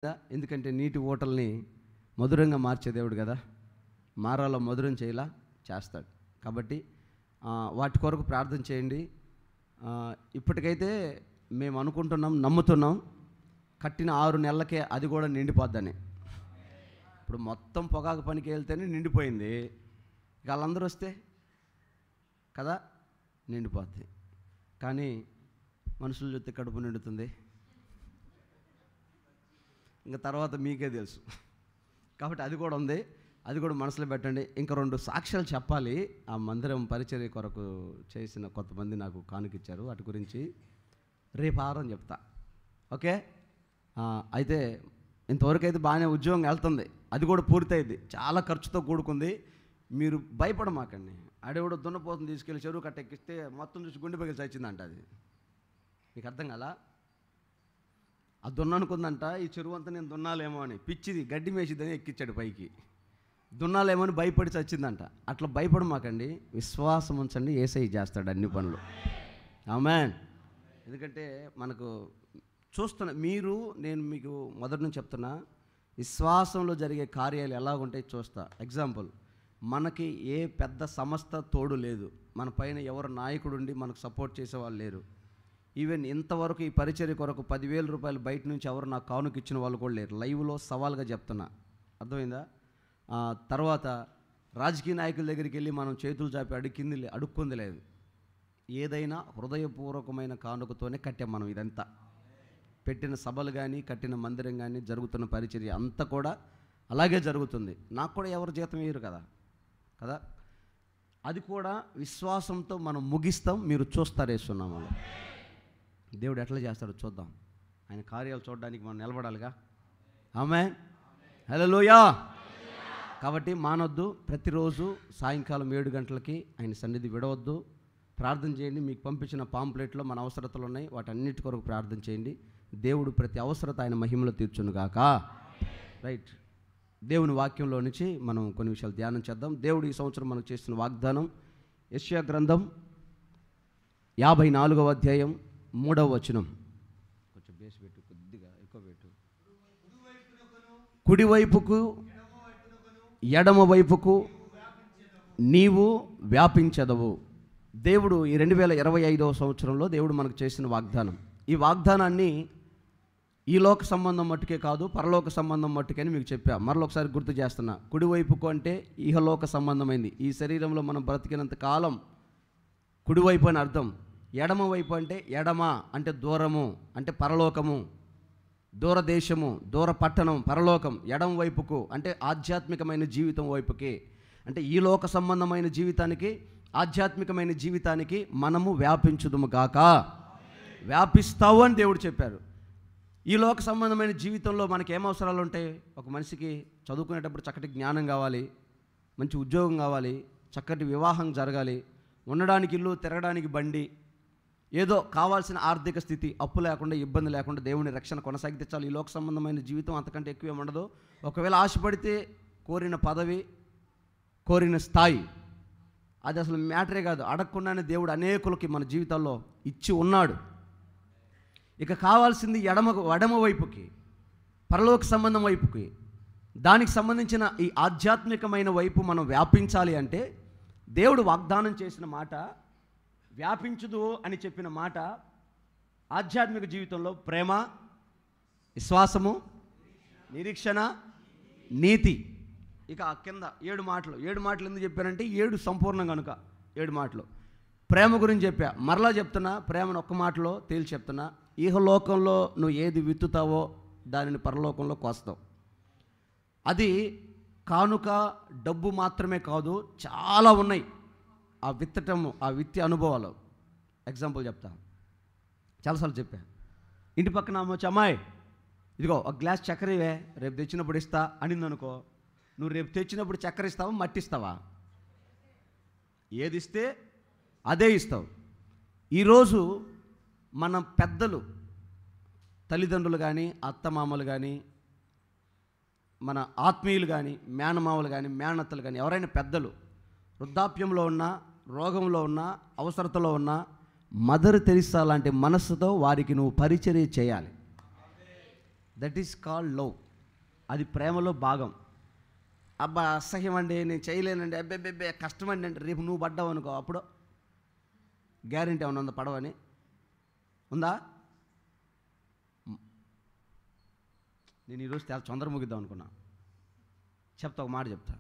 ఎందుకంటే నీటి ఊటల్ని మధురంగా మార్చే దేవుడు కదా, మారాలో మధురం చేయాలా చేస్తాడు. కాబట్టి వాటి కొరకు ప్రార్థన చేయండి. ఇప్పటికైతే మేము అనుకుంటున్నాం, నమ్ముతున్నాం, కట్టిన 6 నెలలకే అది కూడా నిండిపోద్దని. ఇప్పుడు మొత్తం పొగాకు పనికి వెళ్తేనే నిండిపోయింది, ఇక వాళ్ళందరూ వస్తే కదా నిండిపోద్ది. కానీ మనుషులు చూస్తే కడుపు నిండుతుంది, ఇంకా తర్వాత మీకే తెలుసు. కాబట్టి అది కూడా ఉంది, అది కూడా మనసులో పెట్టండి. ఇంకా 2 సాక్ష్యాలు చెప్పాలి. ఆ మందిరం పరిచర్య కొరకు చేసిన కొంతమంది నాకు కానుకిచ్చారు, వాటి గురించి రేపు ఆరం చెప్తా. ఓకే, అయితే ఇంతవరకు అయితే బాగానే ఉద్యోగం వెళ్తుంది, అది కూడా పూర్తయింది. చాలా ఖర్చుతో కూడుకుంది. మీరు భయపడమాకండి. ఆడేవాడు దున్నపోతుంది తీసుకెళ్ళి చెరువు కట్ట ఎక్కిస్తే మొత్తం చూసి గుండె పగిలి చచ్చిందంట. అది మీకు అర్థం కదా? ఆ దున్ననుకుందంట ఈ చెరువు అంతా నేను దున్నాలేమో అని, పిచ్చిది గడ్డి మేసిద్దని ఎక్కించాడు పైకి. దున్నాలేమో అని భయపడి చచ్చిందంట. అట్లా భయపడమాకండి, విశ్వాసం ఉంచండి, యేసయ్య చేస్తాడు అన్ని పనులు. ఆమేన్. ఎందుకంటే మనకు చూస్తున్నా, నేను మీకు మొదటి నుంచి చెప్తున్నా, విశ్వాసంలో జరిగే కార్యాలు ఎలా ఉంటాయి చూస్తా. ఎగ్జాంపుల్, మనకి ఏ పెద్ద సంస్థ తోడు లేదు, మన పైన ఎవరు నాయకుడు ఉండి మనకు సపోర్ట్ చేసేవాళ్ళు లేరు. ఈవెన్ ఇంతవరకు ఈ పరిచర్య కొరకు 10,000 రూపాయలు బయట నుంచి ఎవరు నాకు కానుక ఇచ్చిన వాళ్ళు కూడా లేరు. లైవ్లో సవాల్గా చెప్తున్నా, అర్థమైందా? తర్వాత రాజకీయ నాయకుల దగ్గరికి వెళ్ళి మనం చేతులు చాపి అడుక్కుంది లేదు. ఏదైనా హృదయపూర్వకమైన కానుకతోనే కట్టాం మనం. ఇదంతా పెట్టిన సభలు కానీ, కట్టిన మందిరం కానీ, జరుగుతున్న పరిచర్య అంతా కూడా అలాగే జరుగుతుంది. నాకు కూడా ఎవరు జీతం వేయరు కదా. అది కూడా విశ్వాసంతో మనం ముగిస్తాం. మీరు చూస్తారు యేసునామములో. దేవుడు ఎట్లా చేస్తాడో చూద్దాం. ఆయన కార్యాలు చూడడానికి మనం నిలబడాలిగా. ఆమేన్, హల్లెలూయా. కాబట్టి మానొద్దు. ప్రతిరోజు సాయంకాలం 7 గంటలకి ఆయన సన్నిధి విడవద్దు. ప్రార్థన చేయండి. మీకు పంపించిన పాంప్లెట్లో మన అవసరతలు ఉన్నాయి, వాటన్నిటి కొరకు ప్రార్థన చేయండి. దేవుడు ప్రతి అవసరత ఆయన మహిమలో తీర్చునుగాక. రైట్, దేవుని వాక్యంలో నుంచి మనం కొన్ని విషయాలు ధ్యానం చేద్దాం. దేవుడు ఈ సంవత్సరం మనకు చేస్తున్న వాగ్దానం యెషయా గ్రంథం 54వ అధ్యాయం 3వ వచనం. కొంచెం బేస్ పెట్టు, కొద్దిగా ఎక్కువ పెట్టు. కుడివైపుకు ఎడమ వైపుకు నీవు వ్యాపించదవు. దేవుడు ఈ 2025వ సంవత్సరంలో దేవుడు మనకు చేసిన వాగ్దానం. ఈ వాగ్దానాన్ని ఈ లోక సంబంధం మట్టుకే కాదు, పరలోక సంబంధం మట్టుకే అని మీకు చెప్పా. మరొకసారి గుర్తు చేస్తున్నా. కుడివైపుకు అంటే ఇహలోక సంబంధమైంది, ఈ శరీరంలో మనం బ్రతికినంత కాలం కుడివైపు అని అర్థం. ఎడమ వైపు అంటే ఎడమ అంటే దూరము, అంటే పరలోకము, దూరదేశము, దూర పట్టణం, పరలోకం. ఎడమ వైపుకు అంటే ఆధ్యాత్మికమైన జీవితం వైపుకి, అంటే ఈ లోక సంబంధమైన జీవితానికి, ఆధ్యాత్మికమైన జీవితానికి మనము వ్యాపించుదుము గాక. వ్యాపిస్తావు అని దేవుడు చెప్పారు. ఈ లోక సంబంధమైన జీవితంలో మనకి ఏం అవసరాలు ఉంటాయి? ఒక మనిషికి చదువుకునేటప్పుడు చక్కటి జ్ఞానం కావాలి, మంచి ఉద్యోగం కావాలి, చక్కటి వివాహం జరగాలి, ఉండడానికి ఇల్లు, తిరగడానికి బండి, ఏదో కావాల్సిన ఆర్థిక స్థితి, అప్పు లేకుండా, ఇబ్బంది లేకుండా దేవుని రక్షణ కొనసాగితే చాలు. ఈ లోక సంబంధమైన జీవితం అంతకంటే ఎక్కువ ఉండదు. ఒకవేళ ఆశపడితే కోరిన పదవి, కోరిన స్థాయి, అది అసలు మ్యాటరే కాదు. అడగకుండానే దేవుడు అనేకులకి మన జీవితాల్లో ఇచ్చి ఉన్నాడు. ఇక కావాల్సింది ఎడమ వైపుకి, పరలోక సంబంధం వైపుకి, దానికి సంబంధించిన ఈ ఆధ్యాత్మికమైన వైపు మనం వ్యాపించాలి అంటే దేవుడు వాగ్దానం చేసిన మాట, వ్యాపించుదు అని చెప్పిన మాట, ఆధ్యాత్మిక జీవితంలో ప్రేమ, విశ్వాసము, నిరీక్షణ, నీతి. ఇక కింద 7 మాటలు. 7 మాటలు ఎందుకు చెప్పానంటే 7 సంపూర్ణం కనుక 7 మాటలు. ప్రేమ గురించి చెప్పా, మరలా చెప్తున్నా. ప్రేమను ఒక్క మాటలో తేల్చి చెప్తున్నా. ఇహలోకంలో నువ్వు ఏది విత్తుతావో దానిని పరలోకంలో కోస్తావు. అది కానుక, డబ్బు మాత్రమే కాదు, చాలా ఉన్నాయి ఆ విత్తటము, ఆ విత్తే అనుభవాలు. ఎగ్జాంపుల్ చెప్తా, చాలాసార్లు చెప్పా. ఇంటి పక్కన ఆమె వచ్చి, అమ్మాయి ఇదిగో ఒక గ్లాస్ చక్కెర ఇవే, రేపు తెచ్చినప్పుడు ఇస్తా అనింది అనుకో. నువ్వు రేపు తెచ్చినప్పుడు చక్కెర ఇస్తావా, మట్టి ఇస్తావా? ఏది ఇస్తే అదే ఇస్తావు. ఈరోజు మన పెద్దలు, తల్లిదండ్రులు కానీ, అత్తమామలు కానీ, మన ఆత్మీయులు కానీ, మేనమామలు కానీ, మేనత్తలు కానీ, ఎవరైనా పెద్దలు వృద్ధాప్యంలో ఉన్నా, రోగంలో ఉన్నా, అవసరతలో ఉన్నా, మదర్ తెరిసా లాంటి మనస్సుతో వారికి నువ్వు పరిచర్య చేయాలి. That is called love. అది ప్రేమలో భాగం. అబ్బా అసహ్యం అండి, నేను చేయలేనండి, అబ్బే కష్టమండి అంటే రేపు నువ్వు పడ్డావు అనుకో, అప్పుడు గ్యారెంటీ ఏమన్నా ఉందా పడవని? ఉందా? నేను ఈరోజు చాలా తొందర ముగిద్దాం అనుకున్నా. చెప్తా, ఒక మాట చెప్తా.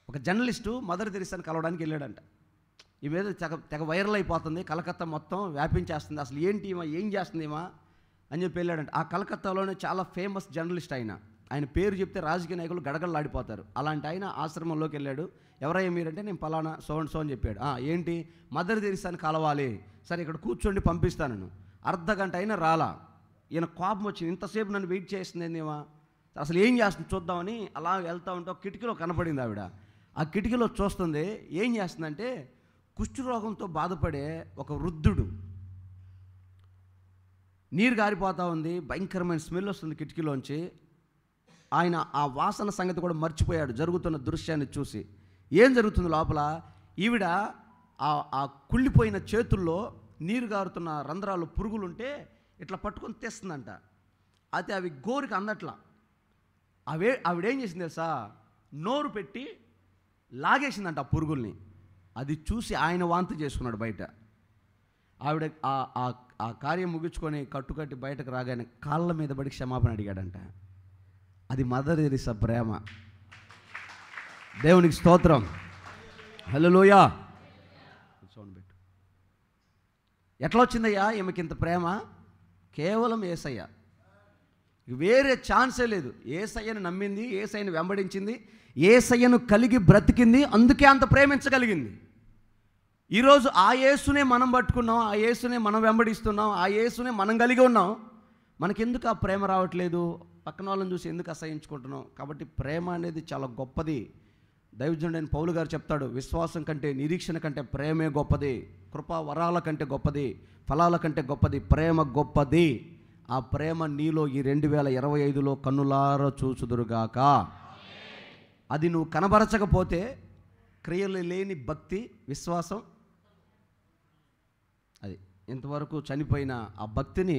ఒక జర్నలిస్టు మదర్ తెరిసాని కలవడానికి వెళ్ళాడంట. ఈ మీద తెగ వైరల్ అయిపోతుంది, కలకత్తా మొత్తం వ్యాపించేస్తుంది, అసలు ఏంటి ఏం చేస్తుంది అని చెప్పి వెళ్ళాడంట. ఆ కలకత్తాలోనే చాలా ఫేమస్ జర్నలిస్ట్ ఆయన పేరు చెప్తే రాజకీయ నాయకులు గడగడలాడిపోతారు. అలాంటి ఆయన ఆశ్రమంలోకి వెళ్ళాడు. ఎవరయ్యా మీరంటే నేను పలానా సో అని చెప్పాడు. ఏంటి, మదర్ తెరిసాని కలవాలి, సరే ఇక్కడ కూర్చోండి పంపిస్తాను. అర్ధగంట అయినా రాలా. ఈయన కోపం వచ్చింది, ఇంతసేపు నన్ను వెయిట్ చేస్తుంది అసలు ఏం చేస్తుంది చూద్దామని అలా వెళ్తూ ఉంటే ఒక కిటికీలో కనపడింది ఆవిడ. ఆ కిటికీలో చూస్తుంది, ఏం చేస్తుందంటే కుష్ఠరోగంతో బాధపడే ఒక వృద్ధుడు, నీరు గారిపోతూ ఉంది, భయంకరమైన స్మెల్ వస్తుంది కిటికీలోంచి. ఆయన ఆ వాసన సంగతి కూడా మర్చిపోయాడు జరుగుతున్న దృశ్యాన్ని చూసి. ఏం జరుగుతుంది లోపల? ఈవిడ ఆ కుళ్ళిపోయిన చేతుల్లో నీరు గారుతున్న రంధ్రాలు పురుగులుంటే ఇట్లా పట్టుకొని తెస్తుందంట. అయితే అవి గోరికి అందట్లా. ఆవిడేం చేసింది తెలుసా, నోరు పెట్టి లాగేసిందంట ఆ పురుగుల్ని. అది చూసి ఆయన వాంతి చేసుకున్నాడు బయట. ఆవిడ ఆ కార్యం ముగించుకొని కట్టుకట్టి బయటకు రాగానే కాళ్ళ మీద పడి క్షమాపణ అడిగాడంట. అది మదర్ తెరిసా ప్రేమ. దేవునికి స్తోత్రం, హల్లెలూయా. సౌండ్ పెట్టు. ఎట్లా వచ్చిందయ్యా ఈమెకి ఇంత ప్రేమ? కేవలం యేసయ్య, వేరే ఛాన్సే లేదు. యేసయ్యను నమ్మింది, యేసయ్యను వెంబడించింది, యేసయ్యను కలిగి బ్రతికింది, అందుకే అంత ప్రేమించగలిగింది. ఈరోజు ఆ యేసునే మనం పట్టుకున్నాం, ఆ యేసునే మనం వెంబడిస్తున్నాం, ఆ యేసునే మనం కలిగి ఉన్నాం. మనకెందుకు ఆ ప్రేమ రావట్లేదు? పక్కన వాళ్ళని చూసి ఎందుకు అసహించుకుంటున్నాం? కాబట్టి ప్రేమ అనేది చాలా గొప్పది. దైవజనుడైన పౌలు గారు చెప్తాడు, విశ్వాసం కంటే నిరీక్షణ కంటే ప్రేమే గొప్పది, కృపా వరాల కంటే గొప్పది, ఫలాల కంటే గొప్పది, ప్రేమ గొప్పది. ఆ ప్రేమ నీలో ఈ 2025లో కన్నులారా చూచుదురుగాక. అది నువ్వు కనబరచకపోతే క్రియలు లేని భక్తి, విశ్వాసం, అది ఇంతవరకు చనిపోయిన ఆ భక్తిని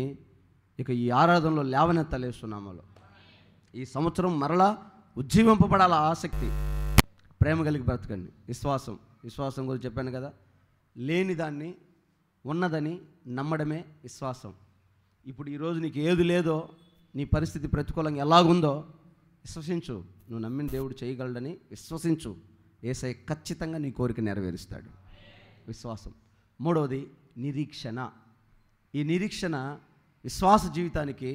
ఇక ఈ ఆరాధనలో లేవనెత్తలేస్తున్నామలో. ఈ సంవత్సరం మరలా ఉజ్జీవింపబడాల ఆసక్తి. ప్రేమ కలిగి బ్రతకండి. విశ్వాసం గురించి చెప్పాను కదా, లేనిదాన్ని ఉన్నదని నమ్మడమే విశ్వాసం. ఇప్పుడు ఈరోజు నీకు ఏది లేదో, నీ పరిస్థితి ప్రతికూలంగా ఎలాగుందో విశ్వసించు. నువ్వు నమ్మిన దేవుడు చేయగలడని విశ్వసించు. యేసయ్య ఖచ్చితంగా నీ కోరిక నెరవేరుస్తాడు. విశ్వాసం. మూడవది నిరీక్షణ. ఈ నిరీక్షణ విశ్వాస జీవితానికి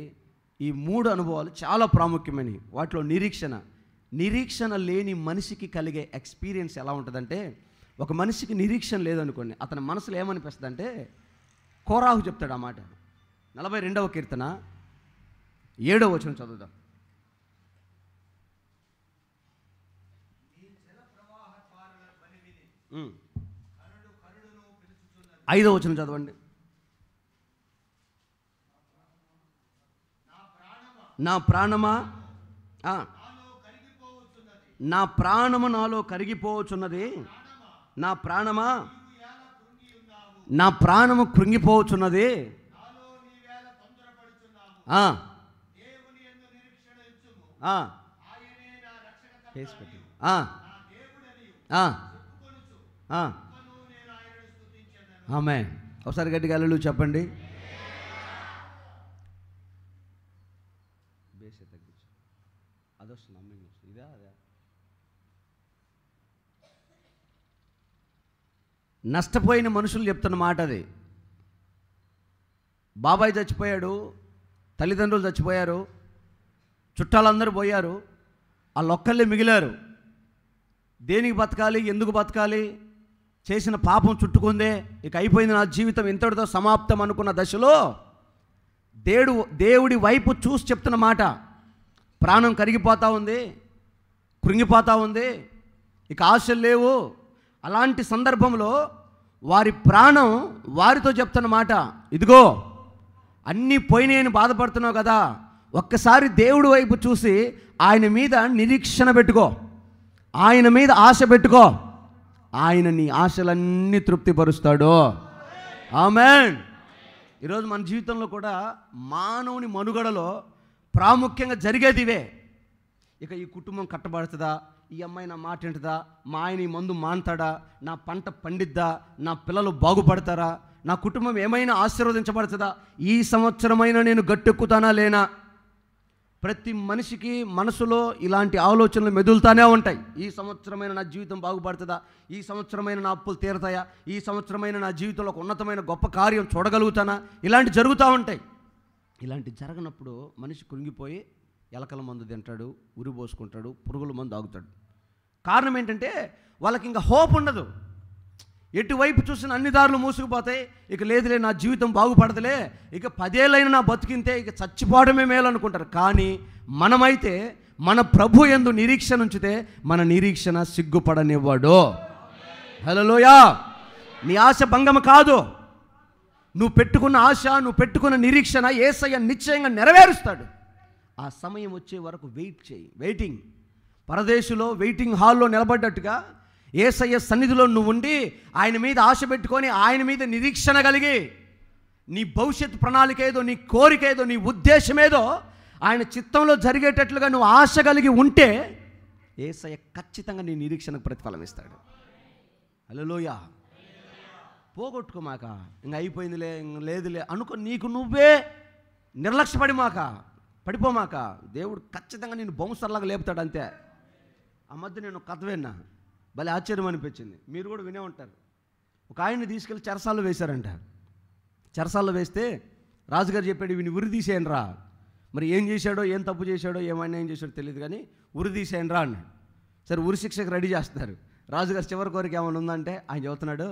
ఈ 3 అనుభవాలు చాలా ప్రాముఖ్యమైనవి. వాటిలో నిరీక్షణ లేని మనిషికి కలిగే ఎక్స్పీరియన్స్ ఎలా ఉంటుందంటే, ఒక మనిషికి నిరీక్షణ లేదనుకోండి, అతని మనసులో ఏమనిపిస్తుంది అంటే, కోరాహు చెప్తాడు ఆ మాట. 42వ కీర్తన 7వ వచనం చదువుదాం. 5వ వచనం చదవండి. నా ప్రాణమా, నా ప్రాణము నాలో కరిగిపోవచ్చున్నది, నా ప్రాణమా, నా ప్రాణము కృంగిపోవచ్చున్నది. ఆమేన్. ఒకసారి గట్టిగా హల్లెలూయా చెప్పండి. నష్టపోయిన మనుషులు చెప్తున్న మాట అది. బాబాయ్ చచ్చిపోయాడు, తల్లిదండ్రులు చచ్చిపోయారు, చుట్టాలందరూ పోయారు, వాళ్ళొక్కళ్ళే మిగిలారు. దేనికి బతకాలి, ఎందుకు బతకాలి, చేసిన పాపం చుట్టుకుందే, ఇక అయిపోయింది నా జీవితం, ఇంతటితో సమాప్తం అనుకున్న దశలో దేవుడి వైపు చూసి చెప్తున్న మాట, ప్రాణం కరిగిపోతూ ఉంది, కృంగిపోతూ ఉంది, ఇక ఆశలు లేవు. అలాంటి సందర్భంలో వారి ప్రాణం వారితో చెప్తున్న మాట, ఇదిగో అన్నీ పోయినాయని బాధపడుతున్నావు కదా, ఒక్కసారి దేవుడి వైపు చూసి ఆయన మీద నిరీక్షణ పెట్టుకో, ఆయన మీద ఆశ పెట్టుకో, ఆయన నీ ఆశలన్నీ తృప్తిపరుస్తాడు. ఆమేన్. ఈరోజు మన జీవితంలో కూడా మానవుని మనుగడలో ప్రాముఖ్యంగా జరిగేది ఇవే. ఇక ఈ కుటుంబం కట్టబడుతుందా, ఈ అమ్మాయి నా మాట వింటుందా, మా ఆయన ఈ మందు మాన్తాడా, నా పంట పండిద్దా, నా పిల్లలు బాగుపడతారా, నా కుటుంబం ఏమైనా ఆశీర్వదించబడుతుందా, ఈ సంవత్సరమైనా నేను గట్టెక్కుతానా లేనా. ప్రతి మనిషికి మనసులో ఇలాంటి ఆలోచనలు మెదులుతానే ఉంటాయి. ఈ సంవత్సరమైన నా జీవితం బాగుపడుతుందా, ఈ సంవత్సరమైన నా అప్పులు తీరతాయా, ఈ సంవత్సరమైన నా జీవితంలో ఒక ఉన్నతమైన గొప్ప కార్యం చూడగలుగుతానా, ఇలాంటి జరుగుతూ ఉంటాయి. ఇలాంటి జరగనప్పుడు మనిషి కృంగిపోయి ఎలకల మందు తింటాడు, ఉరి పోసుకుంటాడు, పురుగుల మందు ఆగుతాడు. కారణం ఏంటంటే వాళ్ళకి ఇంకా హోప్ ఉండదు. ఎటువైపు చూసిన అన్ని దారులు మూసుకుపోతాయి. ఇక లేదులే, నా జీవితం బాగుపడదులే, ఇక 10 ఏళ్ళైనా నా బతికింతే, ఇక చచ్చిపోవడమే మేలు అనుకుంటారు. కానీ మనమైతే మన ప్రభు యందు నిరీక్షణ ఉంచితే మన నిరీక్షణ సిగ్గుపడనివ్వడు. హల్లెలూయా. నీ ఆశ భంగం కాదు. నువ్వు పెట్టుకున్న ఆశ, నువ్వు పెట్టుకున్న నిరీక్షణ యేసయ్య నిశ్చయంగా నెరవేరుస్తాడు. ఆ సమయం వచ్చే వరకు వెయిట్ చేయి. వెయిటింగ్. పరదేశులో వెయిటింగ్ హాల్లో నిలబడ్డట్టుగా యేసయ్య సన్నిధిలో నువ్వు ఉండి ఆయన మీద ఆశ పెట్టుకొని ఆయన మీద నిరీక్షణ కలిగి నీ భవిష్యత్ ప్రణాళిక ఏదో, నీ కోరిక ఏదో, నీ ఉద్దేశం ఏదో ఆయన చిత్తంలో జరిగేటట్లుగా నువ్వు ఆశ కలిగి ఉంటే యేసయ్య ఖచ్చితంగా నీ నిరీక్షణకు ప్రతిఫలం ఇస్తాడు. హల్లెలూయా. పోగొట్టుకోమాక, ఇంక అయిపోయిందిలే, ఇంక లేదులే అనుకో, నీకు నువ్వే పడిపోమాక. దేవుడు ఖచ్చితంగా నేను బౌన్సర్లాగా లేపుతాడు అంతే. ఆ మధ్య నేను కథ విన్నా, భలే ఆశ్చర్యం అనిపించింది. మీరు కూడా వినే ఉంటారు. ఒక ఆయన్ని తీసుకెళ్ళి చెరసాల్లో వేశారంట. చెరసాల్లో వేస్తే రాజుగారు చెప్పాడు, వీని ఉరి తీసేయండి రా. మరి ఏం చేశాడో, ఏం తప్పు చేశాడో, ఏమైనా ఏం చేశాడో తెలియదు, కానీ ఉరి తీసేయండి రా అన్నాడు. సరే, ఉరి శిక్షకు రెడీ చేస్తున్నారు. రాజుగారు చివరి కోరిక ఏమైనా ఉందంటే ఆయన చెబుతున్నాడు,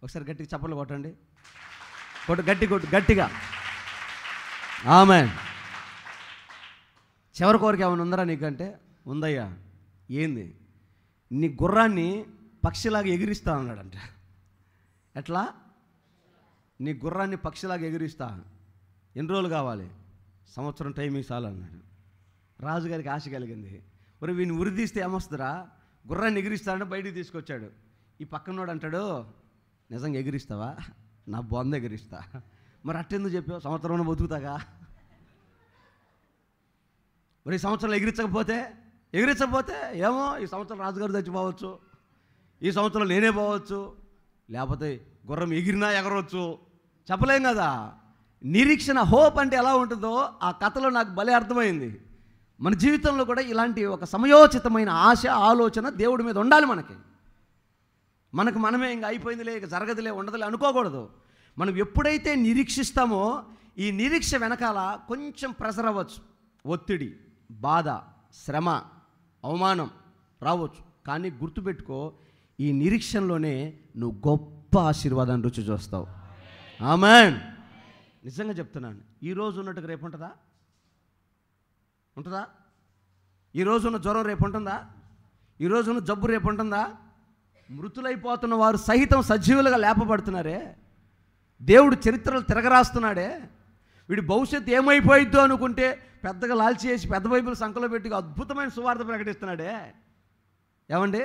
ఒకసారి గట్టిగా చప్పట్లు కొట్టండి, గట్టిగా. ఆమేన్. చివరి కోరిక ఏమైనా ఉందరా నీకంటే, ఉందయ్యా. ఏంది? నీ గుర్రాన్ని పక్షిలాగా ఎగిరిస్తా అన్నాడంట. ఎట్లా? నీ గుర్రాన్ని పక్షిలాగా ఎగిరిస్తా. ఎన్ని రోజులు కావాలి? సంవత్సరం టైం చాలు అన్నాడు. రాజుగారికి ఆశ కలిగింది. మరి వీని ఉరి తీస్తే ఏమొస్తుందిరా, గుర్రాన్ని ఎగిరిస్తాడంటే బయటికి తీసుకొచ్చాడు. ఈ పక్కనోడు అంటాడు, నిజంగా ఎగిరిస్తావా? నా బొంద ఎగిరిస్తా. మరి అట్టెందుకు చెప్పావు? సంవత్సరంలో బతుకుతాగా. మరి ఈ సంవత్సరంలో ఎగిరించకపోతే ఏమో, ఈ సంవత్సరం రాజుగారు చచ్చిపోవచ్చు, ఈ సంవత్సరం నేనే పోవచ్చు, లేకపోతే గుర్రం ఎగిరినా ఎగరవచ్చు, చెప్పలేం కదా. నిరీక్షణ, హోప్ అంటే ఎలా ఉంటుందో ఆ కథలో నాకు భలే అర్థమైంది. మన జీవితంలో కూడా ఇలాంటి ఒక సమయోచితమైన ఆశ, ఆలోచన దేవుడి మీద ఉండాలి. మనమే ఇంకా అయిపోయిందిలే, ఇక జరగదులే, ఉండదులే అనుకోకూడదు. మనం ఎప్పుడైతే నిరీక్షిస్తామో ఈ నిరీక్ష వెనకాల కొంచెం ప్రెషర్ అవ్వచ్చు, ఒత్తిడి, బాధ, శ్రమ, అవమానం రావచ్చు. కానీ గుర్తుపెట్టుకో, ఈ నిరీక్షణలోనే నువ్వు గొప్ప ఆశీర్వాదాన్ని రుచి చూస్తావు. ఆమేన్. నిజంగా చెప్తున్నాను, ఈరోజు ఉన్నట్టుగా రేపు ఉంటుందా? ఈరోజు ఉన్న జ్వరం రేపు ఉంటుందా? ఈరోజు ఉన్న జబ్బు రేపు ఉంటుందా? మృతులైపోతున్న వారు సహితం సజీవులుగా లేపబడుతున్నారే. దేవుడు చరిత్రలు తిరగరాస్తున్నాడే. వీడి భవిష్యత్తు ఏమైపోయిద్దో అనుకుంటే పెద్దగా లాల్చి చేసి పెద్ద బైబిల్ సంకలో పెట్టి అద్భుతమైన సువార్త ప్రకటిస్తున్నాడే. ఏమండి,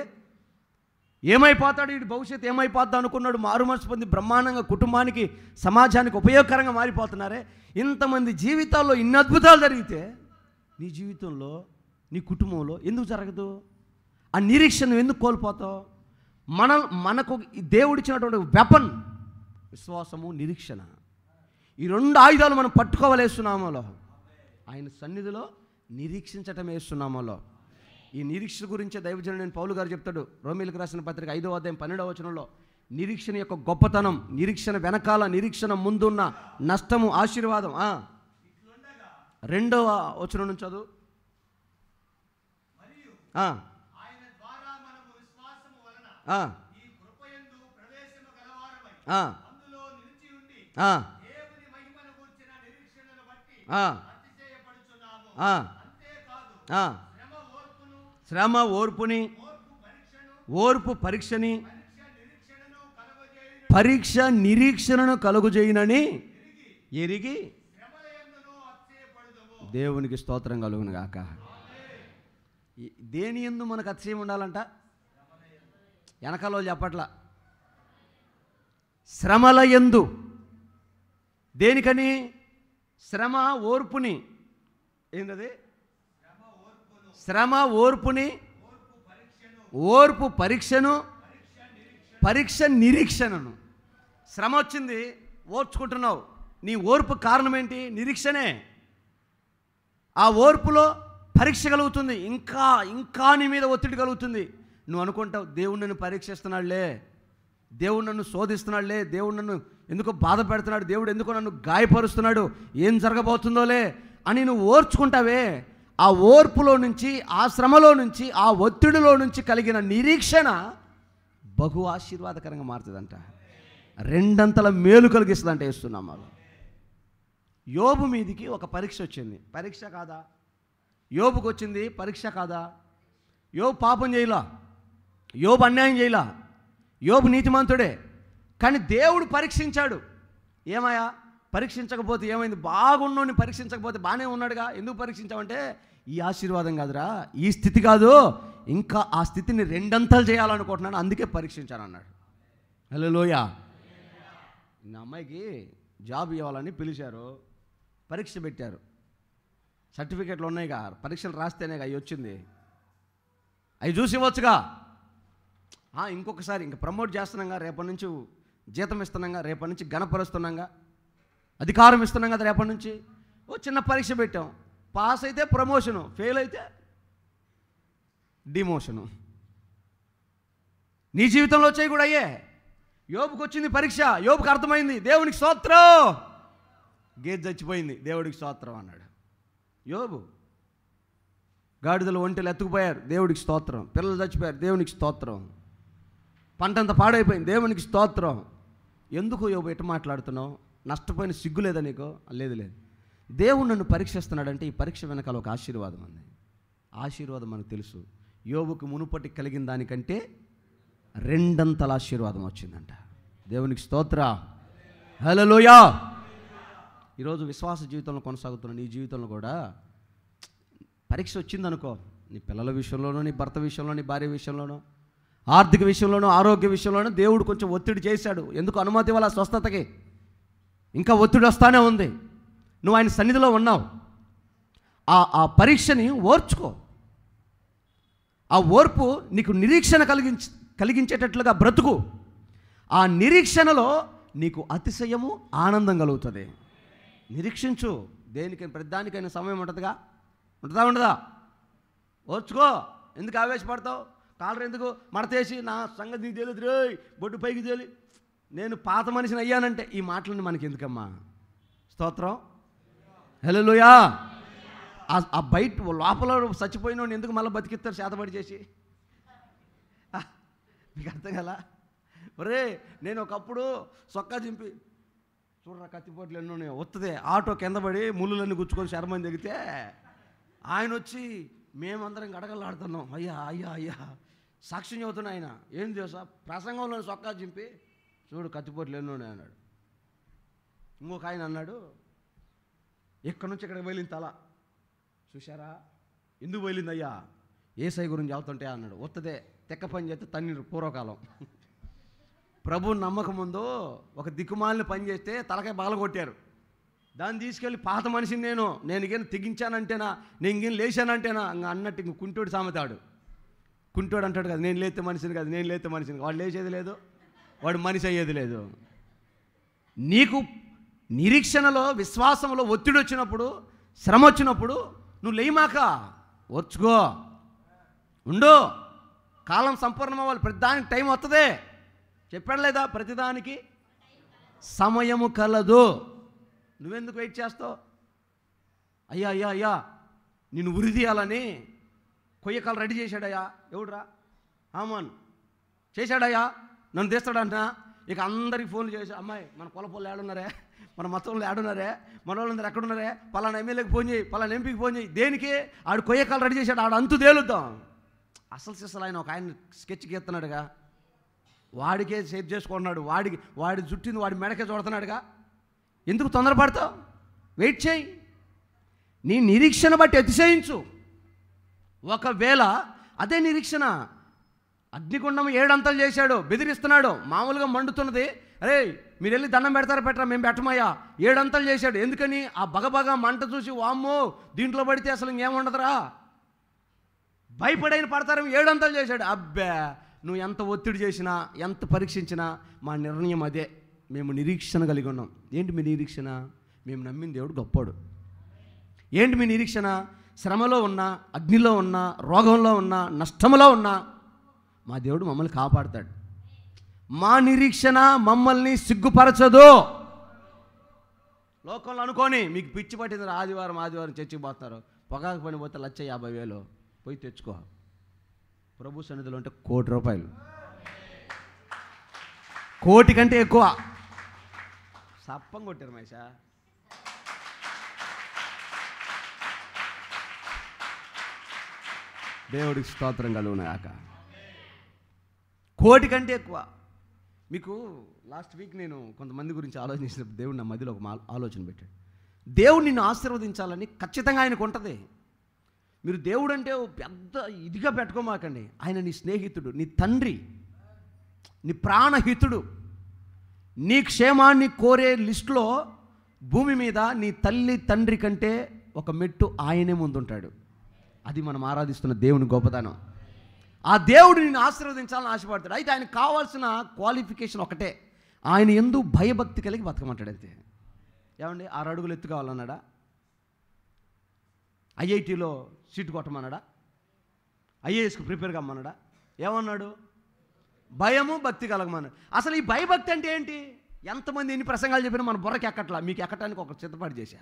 ఏమైపోతాడు వీడి భవిష్యత్తు, ఏమైపోద్దా అనుకున్నాడు, మారు మనసు పొంది బ్రహ్మాండంగా కుటుంబానికి, సమాజానికి ఉపయోగకరంగా మారిపోతున్నారే. ఇంతమంది జీవితాల్లో ఇన్ని అద్భుతాలు జరిగితే నీ జీవితంలో, నీ కుటుంబంలో ఎందుకు జరగదు? ఆ నిరీక్షణ ఎందుకు కోల్పోతావు? మనకు దేవుడిచ్చినటువంటి వెపన్ విశ్వాసము, నిరీక్షణ. ఈ 2 ఆయుధాలు మనం పట్టుకోవాలి యేసునామములో. ఆయన సన్నిధిలో నిరీక్షించటం యేసునామములో. ఈ నిరీక్షణ గురించే దైవజనుడైన పౌలు గారు చెప్తాడు, రోమీయులకు రాసిన పత్రిక 5వ అధ్యాయం 12వ వచనంలో. నిరీక్షణ యొక్క గొప్పతనం, నిరీక్షణ వెనకాల, నిరీక్షణ ముందున్న నష్టము, ఆశీర్వాదం. 2వ వచనం నుంచి చదువు. శ్రమ ఓర్పుని, ఓర్పు పరీక్షని, పరీక్ష నిరీక్షణను కలుగుజేయునని ఎరిగి దేవునికి స్తోత్రం కలుగును గాక. దేని యందు మనకు అతిశయం ఉండాలంట? వెనకాల చెప్పట్ల, శ్రమల యందు. దేనికని? శ్రమ ఓర్పుని, ఏంటది? శ్రమ ఓర్పుని, ఓర్పు పరీక్షను, పరీక్ష నిరీక్షణను. శ్రమ వచ్చింది, ఓర్చుకుంటున్నావు. నీ ఓర్పు కారణం ఏంటి? నిరీక్షణే. ఆ ఓర్పులో పరీక్ష కలుగుతుంది, ఇంకా ఇంకా నీ మీద ఒత్తిడి కలుగుతుంది. నువ్వు అనుకుంటావు, దేవుడు నన్ను పరీక్షిస్తున్నాడులే, దేవుడు నన్ను శోధిస్తున్నాడులే, దేవుడు నన్ను ఎందుకో బాధ పెడుతున్నాడు, దేవుడు ఎందుకో నన్ను గాయపరుస్తున్నాడు, ఏం జరగబోతుందోలే అని నువ్వు ఓర్చుకుంటావే. ఆ ఓర్పులో నుంచి, ఆ శ్రమలో నుంచి, ఆ ఒత్తిడిలో నుంచి కలిగిన నిరీక్షణ బహు ఆశీర్వాదకరంగా మారుతుందంట. రెండంతల మేలు కలిగిస్తుందంట యేసునామములో. యోబు మీదికి ఒక పరీక్ష వచ్చింది. పరీక్ష కాదా? యోబుకు వచ్చింది పరీక్ష కాదా? యోబు పాపం చేయలా, యోబు అన్యాయం చేయలా, యోబు నీతిమంతుడే. కానీ దేవుడు పరీక్షించాడు. ఏమయ్యా పరీక్షించకపోతే ఏమైంది? బాగున్నోని పరీక్షించకపోతే బాగానే ఉన్నాడుగా, ఎందుకు పరీక్షించావంటే ఈ ఆశీర్వాదం కాదురా, ఈ స్థితి కాదు, ఇంకా ఆ స్థితిని రెండంతలు చేయాలనుకుంటున్నాను, అందుకే పరీక్షించాను అన్నాడు. హల్లెలూయా. నా అమ్మాయికి జాబ్ ఇవ్వాలని పిలిచారు, పరీక్ష పెట్టారు. సర్టిఫికెట్లు ఉన్నాయిగా, పరీక్షలు రాస్తేనే అవి వచ్చింది, అవి చూసి ఇవ్వచ్చుగా. ఇంకొకసారి ఇంకా ప్రమోట్ చేస్తున్నాగా, రేపటి నుంచి జీతం ఇస్తున్నాగా, రేపటి నుంచి గణపరుస్తున్నాగా, అధికారం ఇస్తున్నాం కదా, రేపటి నుంచి ఓ చిన్న పరీక్ష పెట్టాం. పాస్ అయితే ప్రమోషను, ఫెయిల్ అయితే డిమోషను. నీ జీవితంలో వచ్చాయి కూడా అయ్యే. యోబుకు వచ్చింది పరీక్ష, యోబుకు అర్థమైంది, దేవునికి స్తోత్రం, గేదె చచ్చిపోయింది, దేవుడికి స్తోత్రం అన్నాడు యోబు. గాడిదలు ఒంటెలు ఎత్తుకుపోయారు, దేవుడికి స్తోత్రం. పిల్లలు చచ్చిపోయారు, దేవునికి స్తోత్రం. పంటంతా పాడైపోయింది, దేవునికి స్తోత్రం. ఎందుకు యోబు ఎటు మాట్లాడుతున్నావు? నష్టపోయిన సిగ్గు లేదా నీకు? లేదు. దేవుడు నన్ను పరీక్షిస్తున్నాడంటే ఈ పరీక్ష వెనకాల ఒక ఆశీర్వాదం ఉంది. ఆశీర్వాదం మనకు తెలుసు. యోబుకు మునుపటి కలిగిన దానికంటే రెండంతల ఆశీర్వాదం వచ్చిందంట. దేవునికి స్తోత్ర. హల్లెలూయా. ఈరోజు విశ్వాస జీవితంలో కొనసాగుతున్న నీ జీవితంలో కూడా పరీక్ష వచ్చిందనుకో, నీ పిల్లల విషయంలోనూ, నీ భర్త విషయంలో, నీ భార్య విషయంలోనూ, ఆర్థిక విషయంలోనూ, ఆరోగ్య విషయంలోనూ దేవుడు కొంచెం ఒత్తిడి చేశాడు. ఎందుకు? అనుమతి ఇవ్వాలి స్వస్థతకి. ఇంకా ఒత్తిడి వస్తానే ఉంది. నువ్వు ఆయన సన్నిధిలో ఉన్నావు. ఆ పరీక్షని ఓర్చుకో. ఆ ఓర్పు నీకు నిరీక్షణ కలిగించేటట్లుగా బ్రతుకు. ఆ నిరీక్షణలో నీకు అతిశయము, ఆనందం కలుగుతుంది. నిరీక్షించు. దేనికైనా ప్రతిదానికైనా సమయం ఉంటుందిగా, ఉండదా? ఓర్చుకో. ఎందుకు ఆవేశపడతావు? కాలర్ ఎందుకు మడతేసి, నా సంగతి నీకు తెలియదు రే, బొడ్డు పైకి తేలి, నేను పాత మనిషిని అయ్యానంటే ఈ మాటలని మనకి ఎందుకమ్మా? స్తోత్రం. హల్లెలూయా. ఆ బయట లోపల చచ్చిపోయిన ఎందుకు మళ్ళీ బతికిస్తారు చేతబడి చేసి? మీకు అర్థం కదా? ఒరే, నేను ఒకప్పుడు సొక్కా చింపి చూడరా, కత్తిపోట్లు ఎన్నో వస్తుంది, ఆటో కింద పడి ముళ్ళులన్నీ గుచ్చుకొని శర్మని దిగితే ఆయన వచ్చి మేమందరం గడగలాడుతున్నాం, అయ్యా సాక్ష్యం చెబుతున్నా. ఆయన ఏం తెలుసా, ప్రసంగంలో సొక్కా చింపి చూడు కత్తిపోట్లు ఎన్నో అన్నాడు. ఇంకొక ఆయన అన్నాడు, ఎక్కడి నుంచి ఇక్కడికి వెళ్ళింది తల చూశారా, ఎందుకు వెళ్ళింది అయ్యా, ఏసై గురించి చెబుతుంటే అన్నాడు. వస్తుందే తెక్క పని చేస్తే తన్నీరు. పూర్వకాలం ప్రభువుని నమ్మకం ముందు ఒక దిక్కుమాలిన పని చేస్తే తలకాయ బాలగొట్టారు. దాన్ని తీసుకెళ్ళి పాత మనిషిని నేను ఇంకేం తెగించానంటేనా, నేను ఇంకేం లేచానంటేనా అన్నట్టు ఇంక కుంటోడు సామెతాడు. కుంటోడు అంటాడు కదా, నేను లేతే మనిషిని కాదు, నేను లేతే మనిషిని. వాడు లేచేది లేదు, వాడు మనిషి అయ్యేది లేదు. నీకు నిరీక్షణలో, విశ్వాసంలో ఒత్తిడి వచ్చినప్పుడు, శ్రమ వచ్చినప్పుడు నువ్వు లేమాక, ఓర్చుకో, ఉండు. కాలం సంపూర్ణం అవ్వాలి, ప్రతిదానికి టైం వస్తుంది. చెప్పాడు లేదా? ప్రతిదానికి సమయము కలదు. నువ్వెందుకు వెయిట్ చేస్తావు? అయ్యా నిన్ను ఉరి తీయాలని కొయ్యకాలు రెడీ చేశాడయ్యా. ఎవడురా? హామాన్ చేశాడయ్యా, నన్ను తీస్తాడంట. ఇక అందరికి ఫోన్లు చేసి, అమ్మాయి మన పొలపోళ్ళు ఏడున్నారే, మన మొత్తంలో ఏడున్నారే, మన వాళ్ళందరూ ఎక్కడున్నారే, పలానా ఎమ్మెల్యేకి ఫోన్ చేయి, పలానా ఎంపీకి ఫోన్ చేయి. దేనికి? ఆడు కొయ్యకాలు రెడీ చేశాడు, ఆడు అంతు తేలుద్దాం. అసలు ఆయన ఒక ఆయన స్కెచ్ గీస్తున్నాడుగా, వాడికే సేవ్ చేసుకుంటున్నాడు, వాడి జుట్టింది వాడి మెడకే చూడుతున్నాడుగా. ఎందుకు తొందరపడతావు? వెయిట్ చేయి. నీ నిరీక్షణ బట్టి అతిశయించు. ఒకవేళ అదే నిరీక్షణ, అగ్నిగుండం 7 అంతలు చేశాడు, బెదిరిస్తున్నాడు, మామూలుగా మండుతున్నది, అరే మీరు వెళ్ళి దండం పెడతారా పెట్టరా, మేము పెట్టమయ్యా. 7 అంతలు చేశాడు. ఎందుకని? ఆ బగబగా మంట చూసి వామ్మో దీంట్లో పడితే అసలు ఇంకేముండదురా, భయపడైన పడతారేమో 7 అంతలు చేశాడు. అబ్బా, నువ్వు ఎంత ఒత్తిడి చేసినా ఎంత పరీక్షించినా మా నిర్ణయం అదే, మేము నిరీక్షణ కలిగి ఉన్నాం. ఏంటి మీ నిరీక్షణ? మేము నమ్మిన దేవుడు గొప్పోడు. ఏంటి మీ నిరీక్షణ? శ్రమలో ఉన్నా, అగ్నిలో ఉన్నా, రోగంలో ఉన్నా, నష్టంలో ఉన్నా మా దేవుడు మమ్మల్ని కాపాడుతాడు. మా నిరీక్షణ మమ్మల్ని సిగ్గుపరచదు. లోకంలో అనుకోని మీకు పిచ్చి పట్టింది, ఆదివారం చర్చికి పోతున్నారు, పొగాకు పని పోతే 1,50,000 పోయి తెచ్చుకో. ప్రభు సన్నిధిలో ఉంటే ₹1,00,00,000, 1,00,00,000 కంటే ఎక్కువ. సప్పం కొట్టారు మహేషా. దేవుడికి స్తోత్రం కలుగునాక. 1,00,00,000 కంటే ఎక్కువ. మీకు లాస్ట్ వీక్ నేను కొంతమంది గురించి ఆలోచించినప్పుడు దేవుడు నా మధ్యలో ఒక ఆలోచన పెట్టాడు. దేవుడు నిన్ను ఆశీర్వదించాలని ఖచ్చితంగా ఆయనకు ఉంటుంది. మీరు దేవుడు అంటే పెద్ద ఇదిగా పెట్టుకోమాకండి. ఆయన నీ స్నేహితుడు, నీ తండ్రి, నీ ప్రాణహితుడు. నీ క్షేమాన్ని కోరే లిస్టులో భూమి మీద నీ తల్లి తండ్రి కంటే ఒక మెట్టు ఆయనే ముందుంటాడు. అది మనం ఆరాధిస్తున్న దేవుని గొప్పతనం. ఆ దేవుడు నిన్ను ఆశీర్వదించాలని ఆశపడతాడు. అయితే ఆయనకు కావాల్సిన క్వాలిఫికేషన్ ఒకటే, ఆయన యందు భయభక్తి కలిగి బతకమంటాడు అంతే. ఏమండి 6 అడుగులు ఎత్తు కావాలన్నాడా? ఐఐటీలో సీటు కొట్టమన్నాడా? ఐఏఎస్కి ప్రిపేర్ కమ్మన్నాడా? ఏమన్నాడు? భయము భక్తి కలగమన్నాడు. అసలు ఈ భయభక్తి అంటే ఏంటి? ఎంతమంది ఎన్ని ప్రసంగాలు చెప్పినా మన బుర్రకి ఎక్కట్లా. మీకు ఎక్కటానికి ఒక చిత్తపాటు చేశా.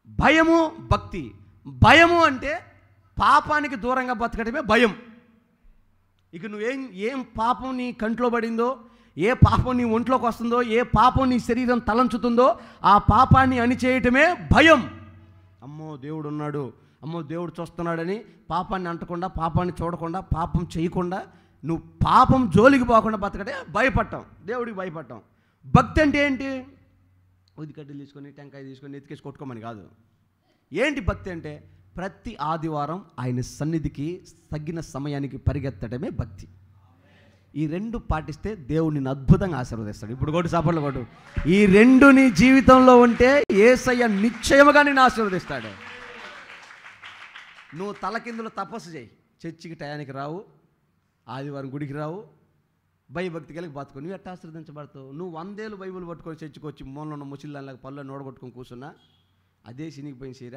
భయము భక్తి. భయము అంటే పాపానికి దూరంగా బతకడమే భయం. ఇక ఏం పాపం నీ కంట్లో పడిందో, ఏ పాపం నీ ఒంట్లోకి వస్తుందో, ఏ పాపం నీ శరీరం తలంచుతుందో ఆ పాపాన్ని అణిచేయటమే భయం. అమ్మో దేవుడు ఉన్నాడు, అమ్మో దేవుడు చూస్తున్నాడని పాపాన్ని అంటకుండా, పాపాన్ని చూడకుండా, పాపం చేయకుండా, నువ్వు పాపం జోలికి పోకుండా బతకడే భయపడటం, దేవుడికి భయపడటం. భక్తి అంటే ఏంటి? ఉదికడ్డలు తీసుకొని టెంకాయ తీసుకొని ఎత్తికేసి కొట్టుకోమని కాదు. ఏంటి భక్తి అంటే? ప్రతి ఆదివారం ఆయన సన్నిధికి తగిన సమయానికి పరిగెత్తడమే భక్తి. ఈ 2 పాటిస్తే దేవుడిని అద్భుతంగా ఆశీర్వదిస్తాడు. ఇప్పుడు కూడా సపర్లు కొట్టు. ఈ 2 నీ జీవితంలో ఉంటే యేసయ్య నిశ్చయముగా నిన్ను ఆశీర్వదిస్తాడు. నువ్వు తలకిందులో తపస్సు చేయి, చర్చికి టయానికి రావు, ఆదివారం గుడికి రావు, భయభక్తి కలిగి బతుకు, నువ్వు ఎట్లా ఆశీర్వదించబడతావు? నువ్వు 100 ఏళ్ళు బైబిల్ పట్టుకొని చర్చికి వచ్చి మూలలో ఉన్న ముసిల్లాగా పళ్ళు నోడగొట్టుకొని కూర్చున్నా అదే సినిగిపోయిన చీర,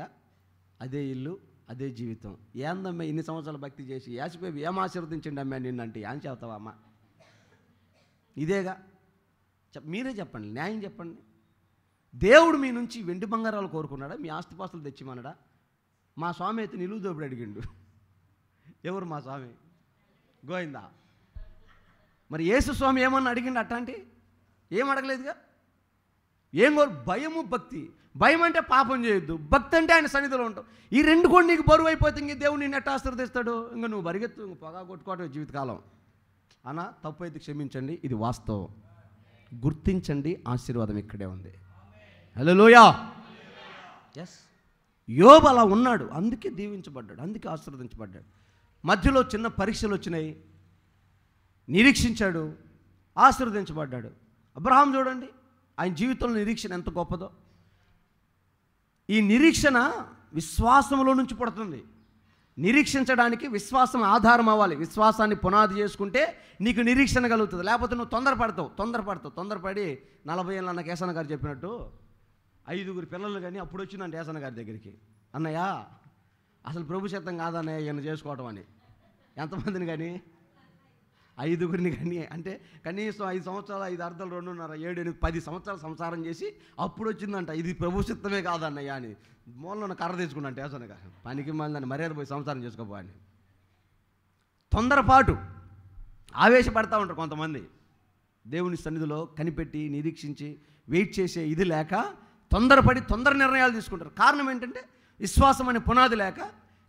అదే ఇల్లు, అదే జీవితం. ఏందమ్మా ఇన్ని సంవత్సరాలు భక్తి చేసి యాసిపోయి ఏం ఆశీర్వదించండి అమ్మా నిన్నంటే ఏం చెబుతావా అమ్మ? ఇదేగా. మీరే చెప్పండి, న్యాయం చెప్పండి. దేవుడు మీ నుంచి వెండి బంగారాలు కోరుకున్నాడా? మీ ఆస్తిపాస్తులు తెచ్చిమన్నాడా? మా స్వామి అయితే నిలువు దోపిడి అడిగిండు. ఎవరు మా స్వామి? గోవిందా. మరి యేసు స్వామి ఏమన్నా అడిగిండు? అట్లాంటి ఏం అడగలేదుగా. ఏం కోరు? భయము భక్తి. భయం అంటే పాపం చేయొద్దు, భక్తి అంటే ఆయన సన్నిధిలో ఉంటావు. ఈ 2 కూడా నీకు బరువు అయిపోతే ఇంక దేవుడు నిన్ను ఎట్లా ఆశీర్వదిస్తాడు? ఇంకా నువ్వు పరిగెత్తు, పొగా కొట్టుకోవటం జీవితకాలం. అన్న తప్పు అయితే క్షమించండి, ఇది వాస్తవం. గుర్తించండి, ఆశీర్వాదం ఇక్కడే ఉంది. హల్లెలూయా. ఎస్, యోబు అలా ఉన్నాడు, అందుకే దీవించబడ్డాడు, అందుకే ఆశీర్వదించబడ్డాడు. మధ్యలో చిన్న పరీక్షలు వచ్చినాయి, నిరీక్షించాడు, ఆశీర్వదించబడ్డాడు. అబ్రహాం చూడండి, ఆయన జీవితంలో నిరీక్షణ ఎంత గొప్పదో. ఈ నిరీక్షణ విశ్వాసంలో నుంచి పుడుతుంది. నిరీక్షించడానికి విశ్వాసం ఆధారం అవ్వాలి. విశ్వాసాన్ని పునాది చేసుకుంటే నీకు నిరీక్షణ కలుగుతుంది. లేకపోతే నువ్వు తొందరపడి 40 ఏళ్ళ అన్న కేసన్న గారు చెప్పినట్టు 5 పిల్లలు కానీ అప్పుడు వచ్చిందంటే కేసన్న గారి దగ్గరికి, అన్నయ్య అసలు ప్రభు చిత్తం కాదన్నయ్య ఈయన చేసుకోవటం అని. ఎంతమందిని కానీ? 5 కానీ. అంటే కనీసం 5 సంవత్సరాలు, 5 అర్థాలు 2.5, 7, 8, 10 సంవత్సరాలు సంసారం చేసి అప్పుడు వచ్చిందంట ఇది ప్రభు చిత్తమే కాదన్నయ్య అని. మూలలో కర్ర తెచ్చుకున్నాను టేసనగా, పనికి మళ్ళీ మర్యాద పోయి సంసారం చేసుకోపోని. తొందరపాటు, ఆవేశపడతా ఉంటారు కొంతమంది. దేవుని సన్నిధిలో కనిపెట్టి నిరీక్షించి వెయిట్ చేసే ఇది లేక తొందర నిర్ణయాలు తీసుకుంటారు. కారణం ఏంటంటే విశ్వాసం అనే పునాది లేక,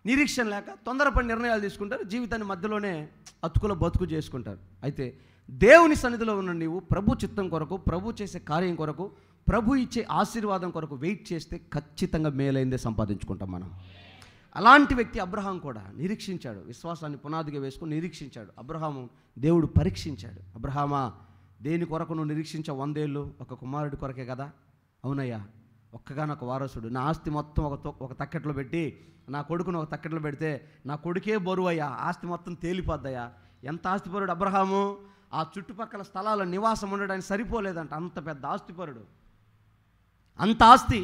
నిరీక్షణ లేక తొందరపడి నిర్ణయాలు తీసుకుంటారు. జీవితాన్ని మధ్యలోనే అతుకుల బతుకు చేసుకుంటారు. అయితే దేవుని సన్నిధిలో ఉన్న నీవు ప్రభు చిత్తం కొరకు, ప్రభు చేసే కార్యం కొరకు, ప్రభు ఇచ్చే ఆశీర్వాదం కొరకు వెయిట్ చేస్తే ఖచ్చితంగా మేలైందే సంపాదించుకుంటాం మనం. అలాంటి వ్యక్తి అబ్రహాం కూడా నిరీక్షించాడు. విశ్వాసాన్ని పునాదిగా వేసుకుని నిరీక్షించాడు. అబ్రహాము దేవుడు పరీక్షించాడు. అబ్రహామా దేని కొరకు నువ్వు నిరీక్షించే 100 ఏళ్ళు? ఒక కుమారుడి కొరకే కదా. అవునయ్యా, ఒక్కగానొక వారసుడు. నా ఆస్తి మొత్తం ఒక తక్కెట్లో పెట్టి నా కొడుకును ఒక తక్కెట్లో పెడితే నా కొడుకే బరువయ్యా, ఆస్తి మొత్తం తేలిపోద్దయ్యా. ఎంత ఆస్తిపరుడు అబ్రహాము! ఆ చుట్టుపక్కల స్థలాల నివాసం ఉండడానికి సరిపోలేదంట, అంత పెద్ద ఆస్తిపరుడు. అంత ఆస్తి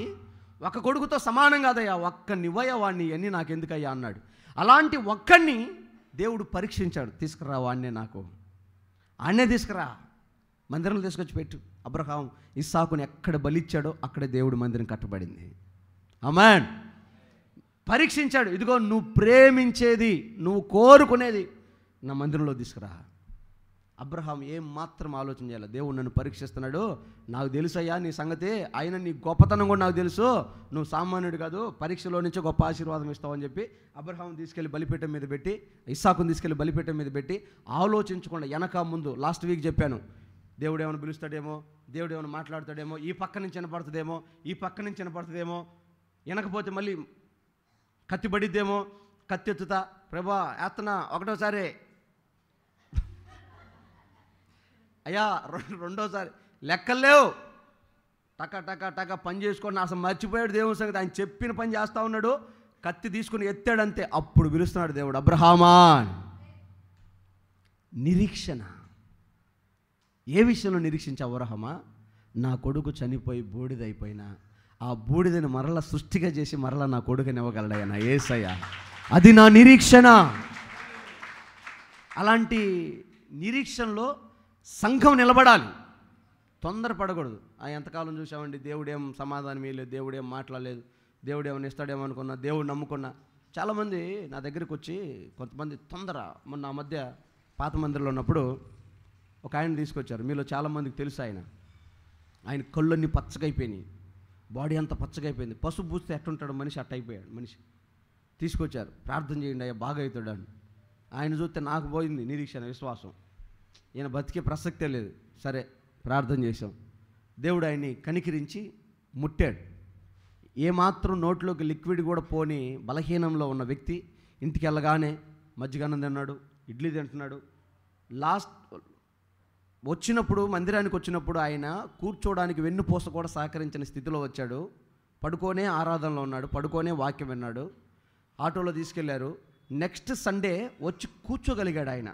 ఒక కొడుకుతో సమానం కాదయ్యా, ఒక్కనివ్వయ్యా వాడిని, అన్నీ నాకెందుకయ్యా అన్నాడు. అలాంటి ఒక్కడిని దేవుడు పరీక్షించాడు. తీసుకురా వాడినే, నాకు ఆడనే తీసుకురా, మందిరంలో తీసుకొచ్చి పెట్టు. అబ్రహాం ఇస్సాకుని ఎక్కడ బలిచ్చాడో అక్కడే దేవుడు మందిరం కట్టబడింది. ఆమేన్. పరీక్షించాడు. ఇదిగో నువ్వు ప్రేమించేది, నువ్వు కోరుకునేది నా మందిరంలో తీసుకురా. అబ్రహాం ఏం మాత్రం ఆలోచన చేయాలి. దేవుడు నన్ను పరీక్షిస్తున్నాడు, నాకు తెలుసయ్యా నీ సంగతి, ఆయన నీ గొప్పతనం కూడా నాకు తెలుసు, నువ్వు సామాన్యుడు కాదు, పరీక్షలో నుంచే గొప్ప ఆశీర్వాదం ఇస్తావని చెప్పి అబ్రహాం తీసుకెళ్ళి బలిపీఠం మీద పెట్టి, ఇస్సాకుని తీసుకెళ్ళి బలిపీఠం మీద పెట్టి ఆలోచించకుండా వెనక ముందు, లాస్ట్ వీక్ చెప్పాను, దేవుడు ఏమైనా పిలుస్తాడేమో, దేవుడు ఏమైనా మాట్లాడతాడేమో, ఈ పక్క నుంచి వినపడుతుందేమో, ఈ పక్క నుంచి వినపడుతుందేమో, వినకపోతే మళ్ళీ కత్తి పడిద్దేమో, కత్తి ఎత్తుతా, ప్రభా ఎత్తనా ఒకటోసారి, అయ్యా రెండోసారి, లెక్కలేవు, టక టక టక పని చేసుకొని అసలు మర్చిపోయాడు దేవుని సంగతి. ఆయన చెప్పిన పని చేస్తూ ఉన్నాడు, కత్తి తీసుకుని ఎత్తాడంతే. అప్పుడు పిలుస్తున్నాడు దేవుడు, అబ్రహామా. నిరీక్షణ. ఏ విషయంలో నిరీక్షించావు అబ్రహామా? నా కొడుకు చనిపోయి బూడిదైపోయినా ఆ బూడిదని మరలా సృష్టిగా చేసి మరలా నా కొడుకుని ఇవ్వగలడయ్యా నా యేసయ్య. అది నా నిరీక్షణ. అలాంటి నిరీక్షణలో సంఘం నిలబడాలి, తొందరపడకూడదు. ఎంతకాలం చూసామండి, దేవుడేం సమాధానం ఇవ్వలేదు, దేవుడేం మాట్లాడలేదు, దేవుడేమని ఇస్తాడేమో అనుకున్నా, దేవుడు నమ్ముకున్నా. చాలామంది నా దగ్గరికి వచ్చి కొంతమంది తొందర, మొన్న ఆ మధ్య పాత మందిరంలో ఉన్నప్పుడు ఒక ఆయన తీసుకొచ్చారు, మీలో చాలామందికి తెలుసు ఆయన కళ్ళన్నీ పచ్చగైపోయినాయి, బాడీ అంతా పచ్చగైపోయింది, పసుపు పూస్తే ఎట్టుంటాడు మనిషి అట్ట అయిపోయాడు మనిషి. తీసుకొచ్చారు, ప్రార్థన చేయండి అయ్యా బాగా అవుతాడు అని. ఆయన చూస్తే నాకు పోయింది నిరీక్షణ, విశ్వాసం, ఈయన బతికే ప్రసక్తే లేదు. సరే ప్రార్థన చేశాం, దేవుడు ఆయన్ని కనికరించి ముట్టాడు. ఏమాత్రం నోట్లోకి లిక్విడ్ కూడా పోని బలహీనంలో ఉన్న వ్యక్తి ఇంటికి వెళ్ళగానే మజ్జిగన్నం తిన్నాడు, ఇడ్లీ తింటున్నాడు. లాస్ట్ వచ్చినప్పుడు, మందిరానికి వచ్చినప్పుడు ఆయన కూర్చోవడానికి వెన్నుపూస కూడా సహకరించిన స్థితిలో వచ్చాడు. పడుకోనే ఆరాధనలో ఉన్నాడు, పడుకోనే వాక్యం విన్నాడు. ఆటోలో తీసుకెళ్లారు. నెక్స్ట్ సండే వచ్చి కూర్చోగలిగాడు ఆయన.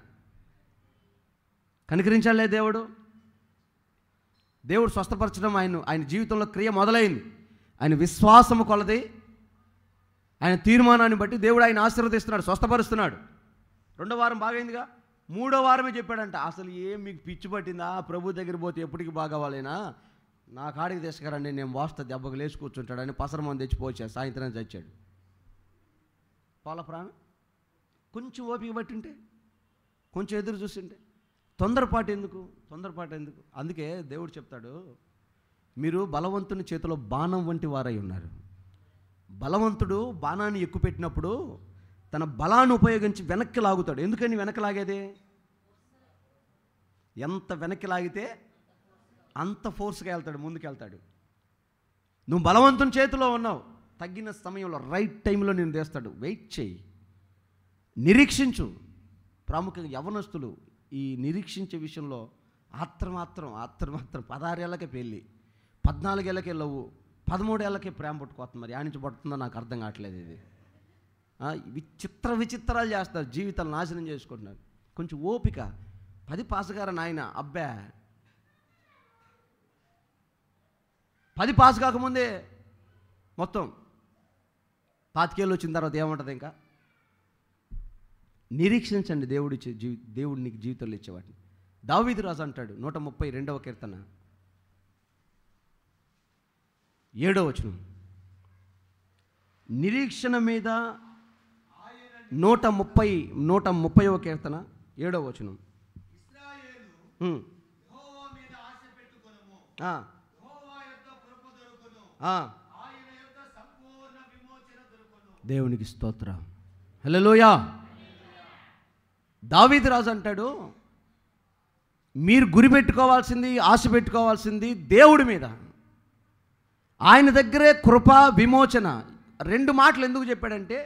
కనికరించాలే దేవుడు. దేవుడు స్వస్థపరచడం ఆయన జీవితంలో క్రియ మొదలైంది. ఆయన విశ్వాసము కొలది, ఆయన తీర్మానాన్ని బట్టి దేవుడు ఆయన ఆశీర్వదిస్తున్నాడు, స్వస్థపరుస్తున్నాడు. 2వ వారం బాగైందిగా. 3వ వారమే చెప్పాడంట, అసలు ఏం మీకు పిచ్చి పట్టిందా, ప్రభు దగ్గర పోతే ఎప్పటికి బాగవాలేనా, నా కాడికి తీసుకురండి, నేను మోస్తా, దెబ్బకు లేచి కూర్చుంటాడని పసరమంది తెచ్చి పోచాడు. సాయంత్రం చచ్చాడు. పోల ప్రాణం. కొంచెం ఓపిక పట్టింటే, కొంచెం ఎదురు చూసింటే. తొందరపాటు ఎందుకు? అందుకే దేవుడు చెప్తాడు, మీరు బలవంతుని చేతిలో బాణం వంటి వారై ఉన్నారు. బలవంతుడు బాణాన్ని ఎక్కుపెట్టినప్పుడు తన బలాన్ని ఉపయోగించి వెనక్కి లాగుతాడు. ఎందుకని వెనక్కి లాగేది? ఎంత వెనక్కి లాగితే అంత ఫోర్స్గా వెళ్తాడు, ముందుకు వెళ్తాడు. నువ్వు బలవంతుని చేతిలో ఉన్నావు, తగ్గిన సమయంలో రైట్ టైంలో నేను తెస్తాడు. వెయిట్ చేయి, నిరీక్షించు. ప్రాముఖ్యంగా యవనస్తులు ఈ నిరీక్షించే విషయంలో ఆత్రమాత్రం 16 ఏళ్ళకే పెళ్ళి, 14 ఏళ్ళకే లవ్వు, 13 ఏళ్ళకే ప్రేమ పుట్టుకోతుంది. మరి యానించి పడుతుందో నాకు అర్థం కావట్లేదు. ఇది విచిత్రాలు చేస్తారు, జీవితాలు నాశనం చేసుకుంటున్నారు. కొంచెం ఓపిక. 10 పాసుగారు నాయన, అబ్బా 10 పాస్ కాకముందే మొత్తం 25 ఏళ్ళు వచ్చిన తర్వాత ఏముంటుంది? ఇంకా నిరీక్షించండి దేవుడు నీకు జీవితంలో ఇచ్చేవాటిని. దావీదు రాజు అంటాడు 132వ కీర్తన 7వ వచనం, నిరీక్షణ మీద 130వ కీర్తన 7వ వచనం, దేవునికి స్తోత్రం, హల్లెలూయా. దావీదు రాజు అంటాడు, మీరు గురి పెట్టుకోవాల్సింది, ఆశ పెట్టుకోవాల్సింది దేవుడి మీద. ఆయన దగ్గరే కృప, విమోచన. 2 మాటలు ఎందుకు చెప్పాడంటే,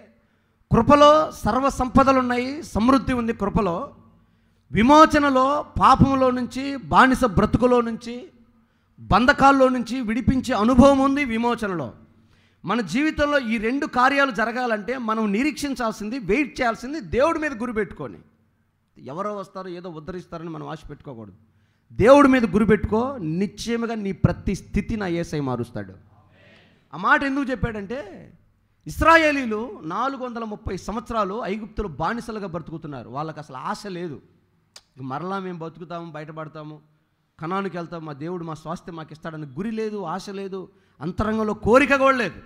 కృపలో సర్వ సంపదలు ఉన్నాయి, సమృద్ధి ఉంది కృపలో. విమోచనలో పాపంలో నుంచి, బానిస బ్రతుకులో నుంచి, బంధకాల్లో నుంచి విడిపించే అనుభవం ఉంది విమోచనలో. మన జీవితంలో ఈ 2 కార్యాలు జరగాలంటే మనం నిరీక్షించాల్సింది, వెయిట్ చేయాల్సింది దేవుడి మీద గురిపెట్టుకొని. ఎవరో వస్తారు ఏదో ఉద్ధరిస్తారని మనం ఆశ పెట్టుకోకూడదు. దేవుడి మీద గురిపెట్టుకో, నిశ్చయముగా నీ ప్రతి స్థితి నా యేసయ్య మారుస్తాడు. ఆ మాట ఎందుకు చెప్పాడంటే, ఇశ్రాయేలీలు 430 సంవత్సరాలు ఐగుప్తులో బానిసలుగా బ్రతుకుతున్నారు. వాళ్ళకి అసలు ఆశ లేదు. మరలా మేము బతుకుతాము, బయటపడతాము, కనానుకి వెళ్తాము, మా దేవుడు మా స్వాస్థ్యం మాకు ఇస్తాడని గురి లేదు, ఆశ లేదు, అంతరంగంలో కోరిక కూడా లేదు.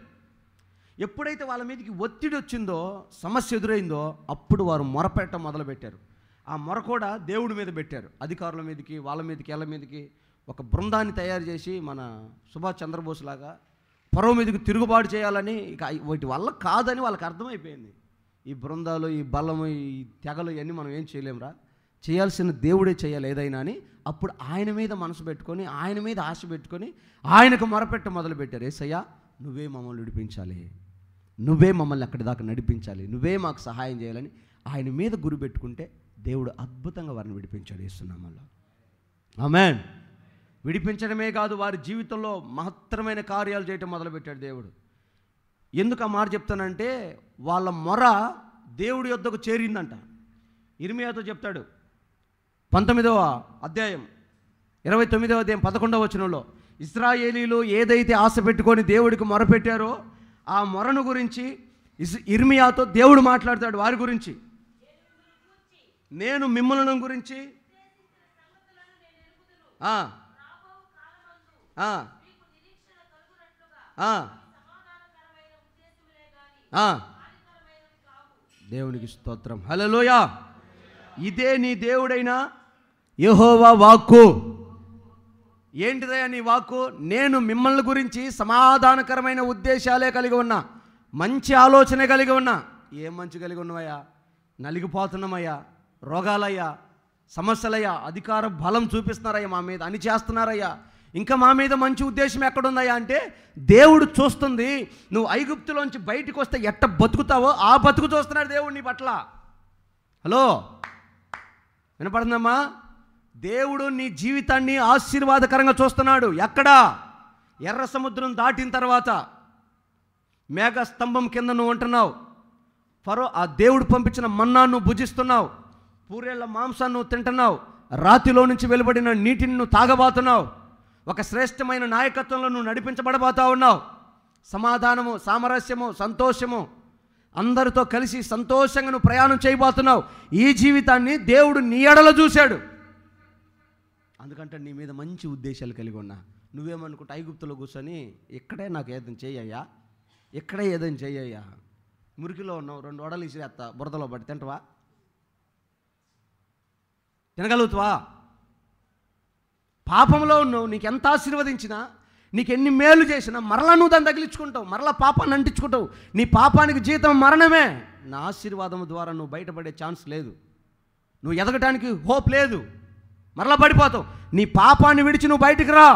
ఎప్పుడైతే వాళ్ళ మీదకి ఒత్తిడి వచ్చిందో, సమస్య ఎదురైందో, అప్పుడు వారు మొరపెట్టడం మొదలుపెట్టారు. ఆ మొర కూడా దేవుడి మీద పెట్టారు. అధికారుల మీదకి, వాళ్ళ మీదకి, వాళ్ళ మీదకి ఒక బృందాన్ని తయారు చేసి, మన సుభాష్ చంద్రబోస్ లాగా ఫరో మీదకి తిరుగుబాటు చేయాలని, ఇక వీటి వల్ల కాదని వాళ్ళకి అర్థమైపోయింది. ఈ బృందాలు, ఈ బలము, ఈ తెగలు ఇవన్నీ మనం ఏం చేయలేమురా, చేయాల్సిన దేవుడే చేయాలి ఏదైనా అని. అప్పుడు ఆయన మీద మనసు పెట్టుకొని, ఆయన మీద ఆశ పెట్టుకొని ఆయనకు మొరపెట్ట మొదలుపెట్టారు. యేసయ్యా, నువ్వే మమ్మల్ని విడిపించాలి, నువ్వే మమ్మల్ని అక్కడి దాకా నడిపించాలి, నువ్వే మాకు సహాయం చేయాలని ఆయన మీద గురి పెట్టుకుంటే దేవుడు అద్భుతంగా వారిని విడిపించాడు యేసు నామములో. ఆమేన్. విడిపించడమే కాదు, వారి జీవితంలో మహత్తరమైన కార్యాలు చేయటం మొదలుపెట్టాడు దేవుడు. ఎందుకు ఆ మాట చెప్తానంటే, వాళ్ళ మొర దేవుడి యొద్దకు చేరిందంట. ఇర్మియాతో చెప్తాడు 19వ అధ్యాయం 29వ అధ్యాయం 11వ వచనంలో, ఇశ్రాయేలీలు ఏదైతే ఆశ పెట్టుకొని దేవుడికి మొరపెట్టారో ఆ మొరను గురించి ఇర్మియాతో దేవుడు మాట్లాడతాడు. వారి గురించి, నేను మిమ్మల్ని గురించి దేవునికి స్తోత్రం. హల్లెలూయా. ఇదే నీ దేవుడైన యెహోవా వాక్కు. ఏంటిదయ్యా నీ వాక్కు? నేను మిమ్మల్ని గురించి సమాధానకరమైన ఉద్దేశాలే కలిగి ఉన్నా, మంచి ఆలోచన కలిగి ఉన్నా. ఏం మంచి కలిగి ఉన్నవయ్యా? నలిగిపోతున్నామయ్యా, రోగాలయ్యా, సమస్యలయ్యా, అధికార బలం చూపిస్తున్నారయ్యా మా మీద, అని చేస్తున్నారయ్యా. ఇంకా మా మీద మంచి ఉద్దేశం ఎక్కడుందయ్యా అంటే, దేవుడు చూస్తుంది నువ్వు ఐగుప్తులోంచి బయటికి వస్తే ఎట్ట బతుకుతావో ఆ బతుకు చూస్తున్నాడు దేవుడు నీ పట్ల. హలో, వినపడుతుందమ్మా? దేవుడు నీ జీవితాన్ని ఆశీర్వాదకరంగా చూస్తున్నాడు. ఎక్కడా? ఎర్ర సముద్రం దాటిన తర్వాత మేఘ స్తంభం కింద నువ్వు ఉంటున్నావు. ఫరో ఆ దేవుడు పంపించిన మన్నాను భుజిస్తున్నావు, పూరేళ్ల మాంసాన్ని నువ్వు తింటున్నావు, రాతిలో నుంచి వెలువడిన నీటిని నువ్వు తాగబోతున్నావు, ఒక శ్రేష్టమైన నాయకత్వంలో నువ్వు నడిపించబడబోతా ఉన్నావు. సమాధానము, సామరస్యము, సంతోషము, అందరితో కలిసి సంతోషంగా నువ్వు ప్రయాణం చేయబోతున్నావు. ఈ జీవితాన్ని దేవుడు నీ ఎడలో చూశాడు. అందుకంటే నీ మీద మంచి ఉద్దేశాలు కలిగి ఉన్నా. నువ్వేమనుకుంటా, ఐగుప్తులో కూర్చొని ఇక్కడే నాకు ఏదైనా చెయ్యయ్యా, ఇక్కడే ఏదైనా చెయ్యయ్యా, మురికిలో ఉన్నావు, 2 వడలు ఇసిరేస్తా బురదలో పడి, తింటవా? తినగలుగుతావా? పాపంలో ఉన్నావు, నీకు ఎంత ఆశీర్వదించినా, నీకు ఎన్ని మేలు చేసినా మరలా నువ్వు దాన్ని తగిలించుకుంటావు, మరలా పాపాన్ని అంటించుకుంటావు. నీ పాపానికి జీతం మరణమే. నా ఆశీర్వాదం ద్వారా నువ్వు బయటపడే ఛాన్స్ లేదు, నువ్వు ఎదగటానికి హోప్ లేదు, మరలా పడిపోతావు. నీ పాపాన్ని విడిచి నువ్వు బయటికి రా,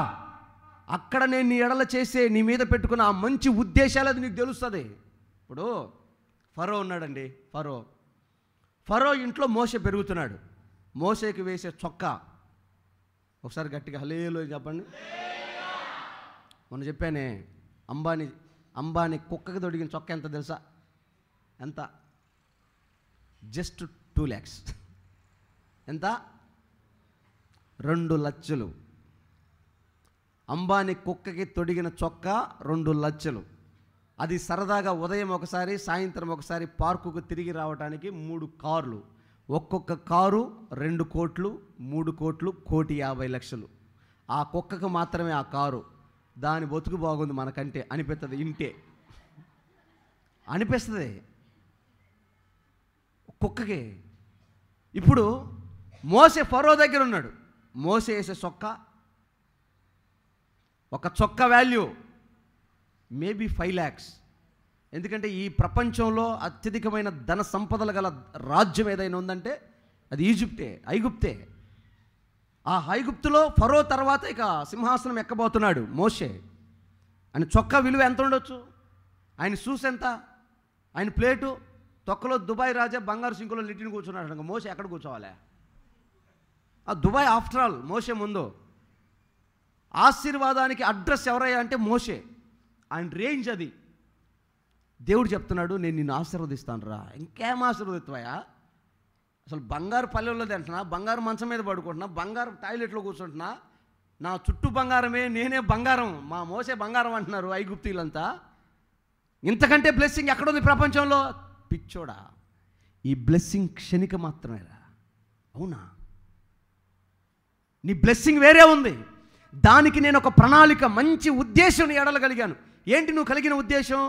అక్కడ నేను నీ ఎడల చేసే, నీ మీద పెట్టుకున్న ఆ మంచి ఉద్దేశాలు అది నీకు తెలుస్తుంది. ఇప్పుడు ఫరో ఉన్నాడండి. ఫరో ఇంట్లో మోషే పెరుగుతున్నాడు. మోషేకి వేసే చొక్కా, ఒకసారి గట్టిగా హల్లెలూయా చెప్పండి. మొన్న చెప్పానే, అంబానీ కుక్కకి తొడిగిన చొక్కా ఎంత తెలుసా? ఎంత? Just 2 lakhs. ఎంత? 2 లక్షలు. అంబానీ కుక్కకి తొడిగిన చొక్కా 2 లక్షలు. అది సరదాగా ఉదయం ఒకసారి, సాయంత్రం ఒకసారి పార్కుకు తిరిగి రావడానికి 3 కార్లు. ఒక్కొక్క కారు 2 కోట్లు, 3 కోట్లు, 1,50,00,000. ఆ కుక్కకు మాత్రమే ఆ కారు. దాని బతుకు బాగుంది మనకంటే అనిపిస్తుంది. ఇంటే అనిపిస్తుంది కుక్కకి. ఇప్పుడు మోసే ఫరో దగ్గర ఉన్నాడు. మోసే వేసే చొక్కా, ఒక చొక్కా వాల్యూ మేబీ 5 lakhs. ఎందుకంటే ఈ ప్రపంచంలో అత్యధికమైన ధన సంపదలు గల రాజ్యం ఏదైనా ఉందంటే అది ఐగుప్తే. ఆ ఐగుప్తులో ఫరో తర్వాత ఇక సింహాసనం ఎక్కబోతున్నాడు మోషే. ఆయన చొక్కా విలువ ఎంత ఉండొచ్చు? ఆయన షూస్ ఎంత? ఆయన ప్లేటు తొక్కలో దుబాయ్ రాజా బంగారు సింకులో లిట్టిని కూర్చున్నాడు. మోషే ఎక్కడ కూర్చోవాలి? ఆ దుబాయ్ ఆఫ్టర్ ఆల్ మోషే ముందు. ఆశీర్వాదానికి అడ్రస్ ఎవరయ్యా అంటే మోషే. ఆయన రేంజ్ అది. దేవుడు చెప్తున్నాడు, నేను నిన్ను ఆశీర్వదిస్తాను రా. ఇంకేం ఆశీర్వదిస్తావా? అసలు బంగారు పల్లెల్లో తింటున్నా, బంగారు మంచం మీద పడుకుంటున్నా, బంగారు టాయిలెట్లో కూర్చుంటున్నా, నా చుట్టూ బంగారమే, నేనే బంగారం, మా మోసే బంగారం అంటున్నారు ఐగుప్తీయులంతా. ఇంతకంటే బ్లెస్సింగ్ ఎక్కడుంది ప్రపంచంలో? పిచ్చోడా, ఈ బ్లెస్సింగ్ క్షణిక మాత్రమేరా. అవునా? నీ బ్లెస్సింగ్ వేరే ఉంది. దానికి నేను ఒక ప్రణాళిక, మంచి ఉద్దేశం ఎడలగలిగాను. ఏంటి నువ్వు కలిగిన ఉద్దేశం?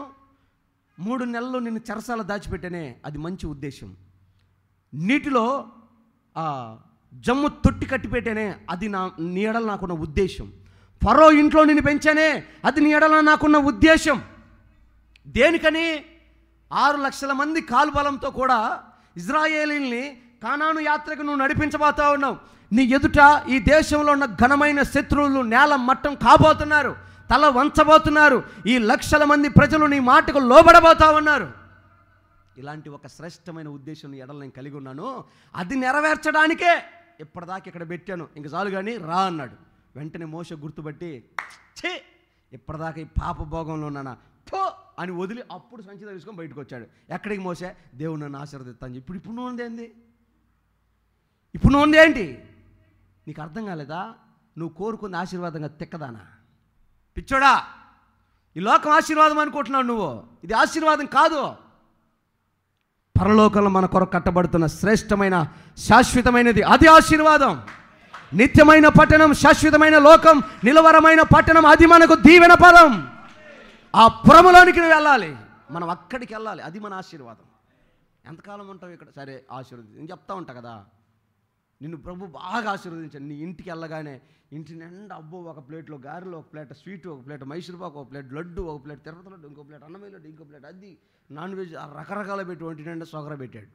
3 నెలలు నిన్ను చెరసాల దాచిపెట్టానే, అది మంచి ఉద్దేశం. నీటిలో జమ్ము తొట్టి కట్టిపెట్టానే, అది నీ ఎడల నాకున్న ఉద్దేశం. ఫరో ఇంట్లో నిన్ను పెంచానే, అది నీ ఎడల నాకున్న ఉద్దేశం. దేనికని? 6 లక్షల మంది కాలుబలంతో కూడా ఇజ్రాయేలీల్ని కానాను యాత్రకు నువ్వు నడిపించబోతా ఉన్నావు. నీ ఎదుట ఈ దేశంలో ఉన్న ఘనమైన శత్రువులు నేల మట్టం కాబోతున్నారు, తల వంచబోతున్నారు. ఈ లక్షల మంది ప్రజలు నీ మాటకు లోబడబోతా ఉన్నారు. ఇలాంటి ఒక శ్రేష్టమైన ఉద్దేశం నీ ఎడల నేను కలిగి ఉన్నాను. అది నెరవేర్చడానికే ఇప్పటిదాకా ఇక్కడ పెట్టాను, ఇంక చాలు కానీ రా అన్నాడు. వెంటనే మోషే గుర్తుపట్టి, ఛే ఇప్పటిదాకా ఈ పాప భోగంలో ఉన్నానా పో అని వదిలి అప్పుడు సంచి తీసుకొని బయటకు వచ్చాడు. ఎక్కడికి మోసే? దేవుడు నన్ను ఆశీర్వదిస్తాను. ఇప్పుడు నువ్వు ఉందేంది? ఇప్పుడు నువ్వు ఉంది ఏంటి? నీకు అర్థం కాలేదా? నువ్వు కోరుకున్న ఆశీర్వాదంగా తిక్కదానా? పిచ్చోడా, ఈ లోకం ఆశీర్వాదం అనుకుంటున్నావు నువ్వు. ఇది ఆశీర్వాదం కాదు. పరలోకంలో మన కొరకు కట్టబడుతున్న శ్రేష్టమైన శాశ్వతమైనది, అది ఆశీర్వాదం. నిత్యమైన పట్టణం, శాశ్వతమైన లోకం, నిలవరమైన పట్టణం, అది మనకు దీవెన పదం. ఆ పురములోనికి వెళ్ళాలి, మనం అక్కడికి వెళ్ళాలి, అది మన ఆశీర్వాదం. ఎంతకాలం ఉంటావు ఇక్కడ? సరే ఆశీర్వదించి నేను చెప్తా ఉంటా కదా, నిన్ను ప్రభు బాగా ఆశీర్వదించాను. నీ ఇంటికి వెళ్ళగానే ఇంటి నిండా అబ్బో, ఒక ప్లేట్లో గారెలు, ఒక ప్లేట్ స్వీట్, ఒక ప్లేట్ మైసూరుపాకు, ఒక ప్లేట్ లడ్డు, ఒక ప్లేట్ తిరుపతి లడ్డు, ఇంకో ప్లేట్ అన్నమయ్య లడ్డు, ఇంకో ప్లేట్ అది నాన్ వెజ్, రకరకాల పెట్టి ఒంటి నిండా సొగర పెట్టాడు.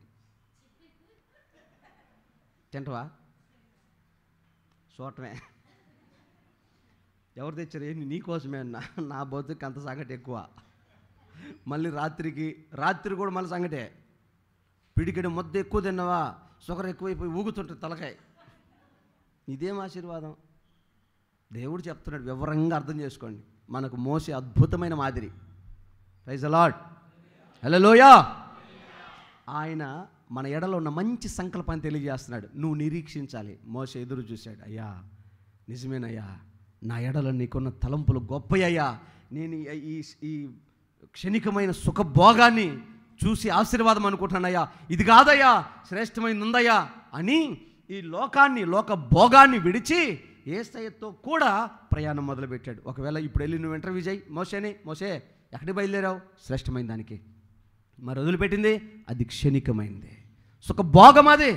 తింటవా? చూడటమే. ఎవరు తెచ్చారు? ఏంటి నీకోసమే అన్నా? నా బతుకు అంత సంగటి ఎక్కువ. మళ్ళీ రాత్రి కూడా మళ్ళీ సంగటే. పిడికెడు ముద్ద ఎక్కువ తిన్నావా, షుగర్ ఎక్కువైపోయి ఊగుతుంటుంది తలకాయ. ఇదేం ఆశీర్వాదం? దేవుడు చెప్తున్నాడు, వివరంగా అర్థం చేసుకోండి. మనకు మోసే అద్భుతమైన మాదిరి. ప్రైజ్ ది లార్డ్, హల్లెలూయా. ఆయన మన ఎడలో ఉన్న మంచి సంకల్పాన్ని తెలియజేస్తున్నాడు. నువ్వు నిరీక్షించాలి. మోసే ఎదురు చూశాడు. అయ్యా నిజమేనయ్యా, నా ఎడలో నీకున్న తలంపులు గొప్పయ్యా, నేను ఈ క్షణికమైన సుఖభోగాన్ని చూసి ఆశీర్వాదం అనుకుంటున్నానయ్యా, ఇది కాదయ్యా శ్రేష్టమైనది ఉందయ్యా అని ఈ లోక భోగాన్ని విడిచి యేసయ్యతో కూడా ప్రయాణం మొదలుపెట్టాడు. ఒకవేళ ఇప్పుడు వెళ్ళి నువ్వు ఇంటర్వ్యూ చేయి, మోసే ఎక్కడికి బయలుదేరావు? శ్రేష్టమైన దానికి. మరి వదిలిపెట్టింది అది క్షణికమైంది, సుఖభోగం, అది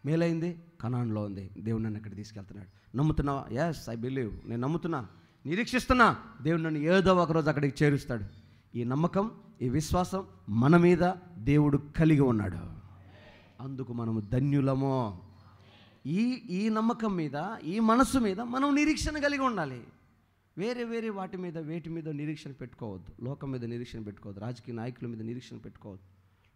మేలైంది కనాన్లో ఉంది. దేవుడు నన్ను అక్కడ తీసుకెళ్తున్నాడు. నమ్ముతున్నావా? Yes, I believe. నేను నమ్ముతున్నా, నిరీక్షిస్తున్నా. దేవుడు నన్ను ఏదో ఒకరోజు అక్కడికి చేరుస్తాడు. ఈ నమ్మకం, ఈ విశ్వాసం మన మీద దేవుడు కలిగి ఉన్నాడు. అందుకు మనము ధన్యులమో. ఈ నమ్మకం మీద, ఈ మనసు మీద మనం నిరీక్షణ కలిగి ఉండాలి. వేరే వేటి మీద నిరీక్షణ పెట్టుకోవద్దు. లోకం మీద నిరీక్షణ పెట్టుకోవద్దు. రాజకీయ నాయకుల మీద నిరీక్షణ పెట్టుకోవద్దు.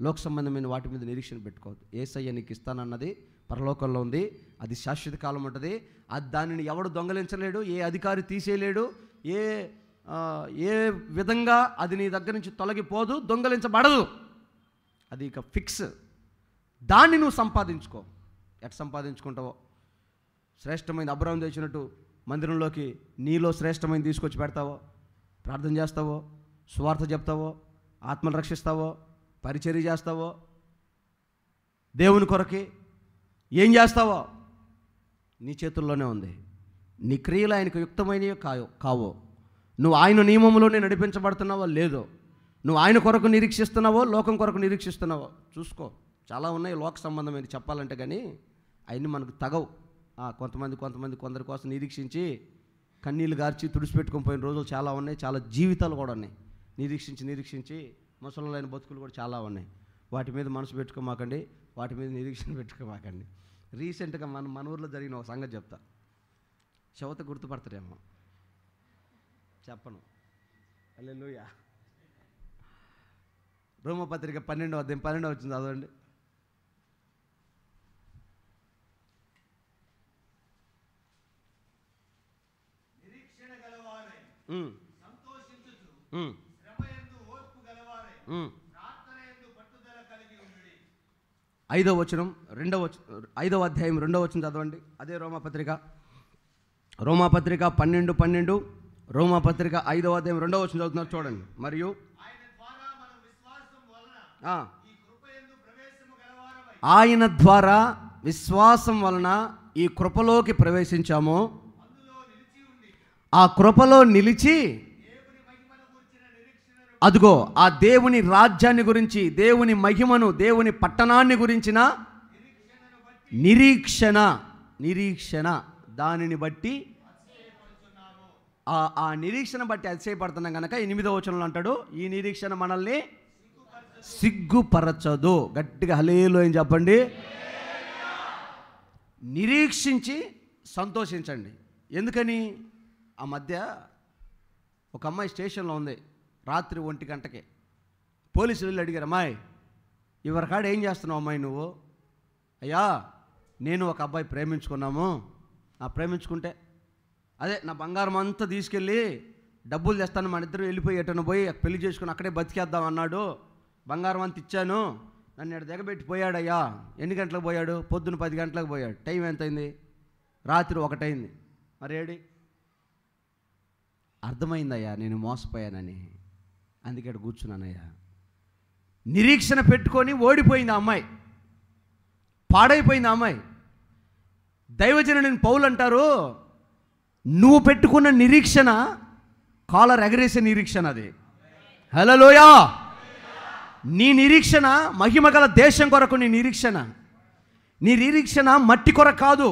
లోక సంబంధమైన వాటి మీద నిరీక్షణ పెట్టుకోవద్దు. యేసయ్య నీకు ఇస్తానన్నది పరలోకంలో ఉంది, అది శాశ్వత కాలం ఉంటుంది. అది దానిని ఎవడు దొంగలించలేడు, ఏ అధికారి తీసేయలేడు, ఏ విధంగా అది నీ దగ్గర నుంచి తొలగిపోదు, దొంగలించబడదు. అది ఇక ఫిక్స్. దాన్ని నువ్వు సంపాదించుకో. ఎట్ సంపాదించుకుంటావో? శ్రేష్టమైన అబ్రహాం తెచ్చినట్టు మందిరంలోకి నీలో శ్రేష్టమైన తీసుకొచ్చి పెడతావో, ప్రార్థన చేస్తావో, సువార్త చెప్తావో, ఆత్మలు రక్షిస్తావో, పరిచర్య చేస్తావో, దేవుని కొరకి ఏం చేస్తావో నీ చేతుల్లోనే ఉంది. నీ క్రియలు ఆయనకు యుక్తమైనవి కావో, నువ్వు ఆయన నియమంలోనే నడిపించబడుతున్నావో లేదో, నువ్వు ఆయన కొరకు నిరీక్షిస్తున్నావో లోకం కొరకు నిరీక్షిస్తున్నావో చూసుకో. చాలా ఉన్నాయి లోక సంబంధమైన చెప్పాలంటే, కానీ అవన్నీ మనకు తగవు. కొందరి కోసం నిరీక్షించి కన్నీళ్ళు గార్చి తుడిచిపెట్టుకొని పోయిన రోజులు చాలా ఉన్నాయి. చాలా జీవితాలు కూడా ఉన్నాయి. నిరీక్షించి ముసలైన బతుకులు కూడా చాలా ఉన్నాయి. వాటి మీద మనసు పెట్టుకోమాకండి, వాటి మీద నిరీక్షణ పెట్టుకోమాకండి. రీసెంట్గా మన ఊర్లో జరిగిన ఒక సంగతి చెప్తా. చెవత గుర్తుపడతారేమో, చెప్పను. హల్లెలూయా. రోమపత్రిక 12వ అధ్యాయం 12వ వచ్చింది చదవండి. ఐదవ వచనం 5వ అధ్యాయం 2వ వచనం చదవండి. అదే రోమాపత్రిక 12 రోమాపత్రిక 5వ అధ్యాయం 2వ వచనం చదువుతున్నారు చూడండి. మరియు ఆయన ద్వారా విశ్వాసం వలన ఈ కృపలోకి ప్రవేశించాము, ఆ కృపలో నిలిచి అదిగో ఆ దేవుని రాజ్యాన్ని గురించి, దేవుని మహిమను, దేవుని పట్టణాన్ని గురించిన నిరీక్షణ దానిని బట్టి ఆ నిరీక్షణ బట్టి అతిశయపడుతున్నాం కనుక 8వ వచనంలో అంటాడు, ఈ నిరీక్షణ మనల్ని సిగ్గుపరచదు. గట్టిగా హల్లెలూయా అని చెప్పండి. నిరీక్షించి సంతోషించండి. ఎందుకని? ఆ మధ్య ఒక అమ్మాయి స్టేషన్లో ఉంది, రాత్రి 1 గంటకి. పోలీసులు వెళ్ళి అడిగారు, అమ్మాయి ఎవరికాడ ఏం చేస్తున్నావు అమ్మాయి నువ్వు? అయ్యా నేను ఒక అబ్బాయి ప్రేమించుకున్నాము, ప్రేమించుకుంటే అదే నా బంగారం అంతా తీసుకెళ్ళి డబ్బులు తెస్తాను, మన ఇద్దరు వెళ్ళిపోయి ఎటను పోయి పెళ్లి చేసుకుని అక్కడే బతికేద్దాం అన్నాడు, బంగారం అంతా ఇచ్చాను, నన్ను ఇక్కడ దిగబెట్టి పోయాడయ్యా. ఎన్ని గంటలకు పోయాడు? పొద్దున్న 10 గంటలకు పోయాడు. టైం ఎంత అయింది? రాత్రి 1 అయింది. మరి ఏడి అర్థమైందయ్యా నేను మోసపోయానని, అందుకే ఇక్కడ కూర్చున్నానయ్యా. నిరీక్షణ పెట్టుకొని ఓడిపోయింది ఆ అమ్మాయి, పాడైపోయింది ఆ అమ్మాయి. దైవజనుని పౌలు అంటారు, నువ్వు పెట్టుకున్న నిరీక్షణ కాలర్ ఎగరేసే నిరీక్షణ అది. హల్లెలూయా. నీ నిరీక్షణ మహిమ గల దేశం కొరకు, నీ నిరీక్షణ మట్టి కొరకు కాదు,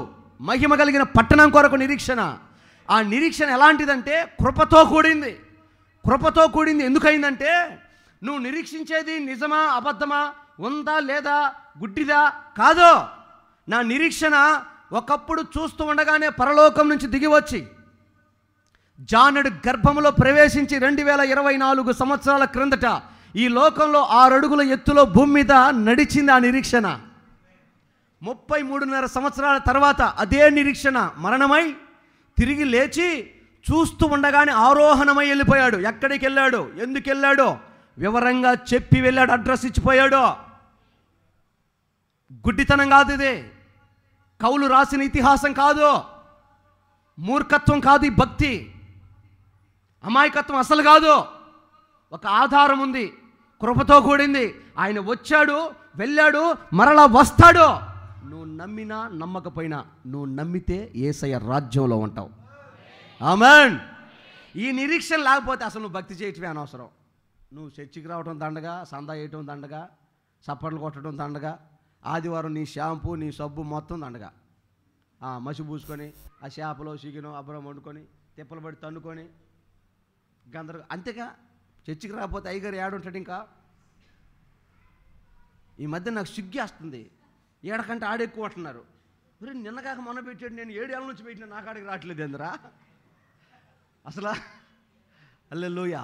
మహిమ కలిగిన పట్టణం కొరకు నిరీక్షణ. ఆ నిరీక్షణ ఎలాంటిదంటే కృపతో కూడింది. ఎందుకైందంటే నువ్వు నిరీక్షించేది నిజమా అబద్ధమా, ఉందా లేదా, గుడ్డిదా కాదు. నా నిరీక్షణ ఒకప్పుడు చూస్తూ ఉండగానే పరలోకం నుంచి దిగివచ్చి జానుడి గర్భములో ప్రవేశించి 2024 సంవత్సరాల క్రిందట ఈ లోకంలో 6 అడుగుల ఎత్తులో భూమి మీద నడిచింది. ఆ నిరీక్షణ 33.5 సంవత్సరాల తర్వాత అదే నిరీక్షణ మరణమై తిరిగి లేచి చూస్తూ ఉండగానే ఆరోహణమై వెళ్ళిపోయాడు. ఎక్కడికి వెళ్ళాడు, ఎందుకు వెళ్ళాడో వివరంగా చెప్పి వెళ్ళాడు, అడ్రస్ ఇచ్చిపోయాడు. గుడ్డితనం కాదు ఇది, కవులు రాసిన ఇతిహాసం కాదు, మూర్ఖత్వం కాదు, ఈ భక్తి అమాయకత్వం అసలు కాదు. ఒక ఆధారం ఉంది, కృపతో కూడింది. ఆయన వచ్చాడు, వెళ్ళాడు, మరలా వస్తాడు. నువ్వు నమ్మినా నమ్మకపోయినా, నువ్వు నమ్మితే యేసయ్య రాజ్యంలో ఉంటావు. ఆమేన్. ఈ నిరీక్షణ లేకపోతే అసలు నువ్వు భక్తి చేయటమే అనవసరం. నువ్వు చర్చికి రావటం దండగా, సందా వేయటం దండగా, చప్పట్లు కొట్టడం దండగా, ఆదివారం నీ షాంపూ నీ సబ్బు మొత్తం దండగా, మసి పూసుకొని ఆ చేపలో చికెను అబ్బరం వండుకొని తిప్పలు పడి తన్నుకొని అంతేగా. చర్చికి రాకపోతే అయ్యగారు ఏడుంటాడు. ఇంకా ఈ మధ్య నాకు సిగ్గేస్తుంది, ఏడకంటే ఆడెక్కువ అంటున్నారు. మరి నిన్నగాక మొన్న పెట్టాడు, నేను 7 ఏళ్ళ నుంచి పెట్టినా నా కాడికి రావట్లేదు ఎందురా అసలు. హల్లెలూయా.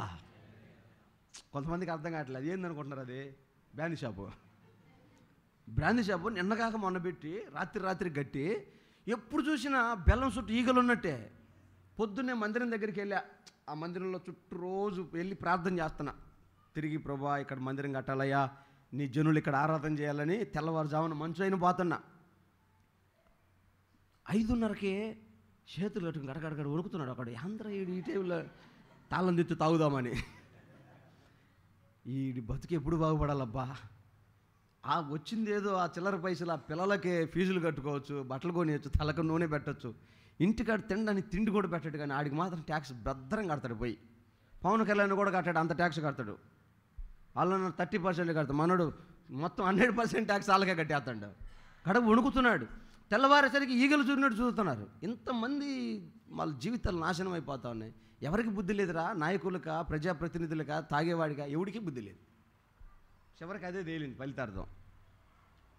కొంతమందికి అర్థం కావట్లేదు, ఏందనుకుంటున్నారు అది బ్రాందీ షాపు. నిన్నగాక మొన్న పెట్టి రాత్రి గట్టి, ఎప్పుడు చూసినా బెల్లం చుట్టూ ఈగలు ఉన్నట్టే. పొద్దున్నే మందిరం దగ్గరికి వెళ్ళా, ఆ మందిరంలో చుట్టూ రోజు వెళ్ళి ప్రార్థన చేస్తున్నా, తిరిగి ప్రభా ఇక్కడ మందిరం కట్టాలయ్యా, నీ జనులు ఇక్కడ ఆరాధన చేయాలని తెల్లవారుజామున మంచు అయిన పోతున్నా. 5:30కే చేతులు కట్టుకుని గడగడగడ వణుకుతున్నాడు ఒకడు. అందరూ ఈ టైంలో తాళం తెత్తు తాగుదామని. ఈ బతుకు ఎప్పుడు బాగుపడాలబ్బా. వచ్చింది ఏదో ఆ చిల్లర పైసలు, ఆ పిల్లలకి ఫీజులు కట్టుకోవచ్చు, బట్టలు కొనియచ్చు, తలకు నూనె పెట్టచ్చు, ఇంటికాడ తినడానికి తిండి కూడా పెట్టాడు. కానీ ఆడికి మాత్రం ట్యాక్స్ భద్రం కడతాడు. పోయి పవన్ కళ్యాణ్ కూడా కట్టాడు, అంత ట్యాక్స్ కడతాడు. వాళ్ళను 30% కడతాడు, మనోడు మొత్తం 100% ట్యాక్స్ వాళ్ళకే కట్టేస్తాడు. కడుపు వణుకుతున్నాడు. తెల్లవారేసరికి ఈగలు చూసినట్టు చూస్తున్నారు. ఇంతమంది వాళ్ళ జీవితాలు నాశనం అయిపోతా ఉన్నాయి. ఎవరికి బుద్ధి లేదురా, నాయకులకా, ప్రజాప్రతినిధులకా, తాగేవాడిగా, ఎవరికి బుద్ధి లేదు. చివరికి అదే తేలింది ఫలితార్థం.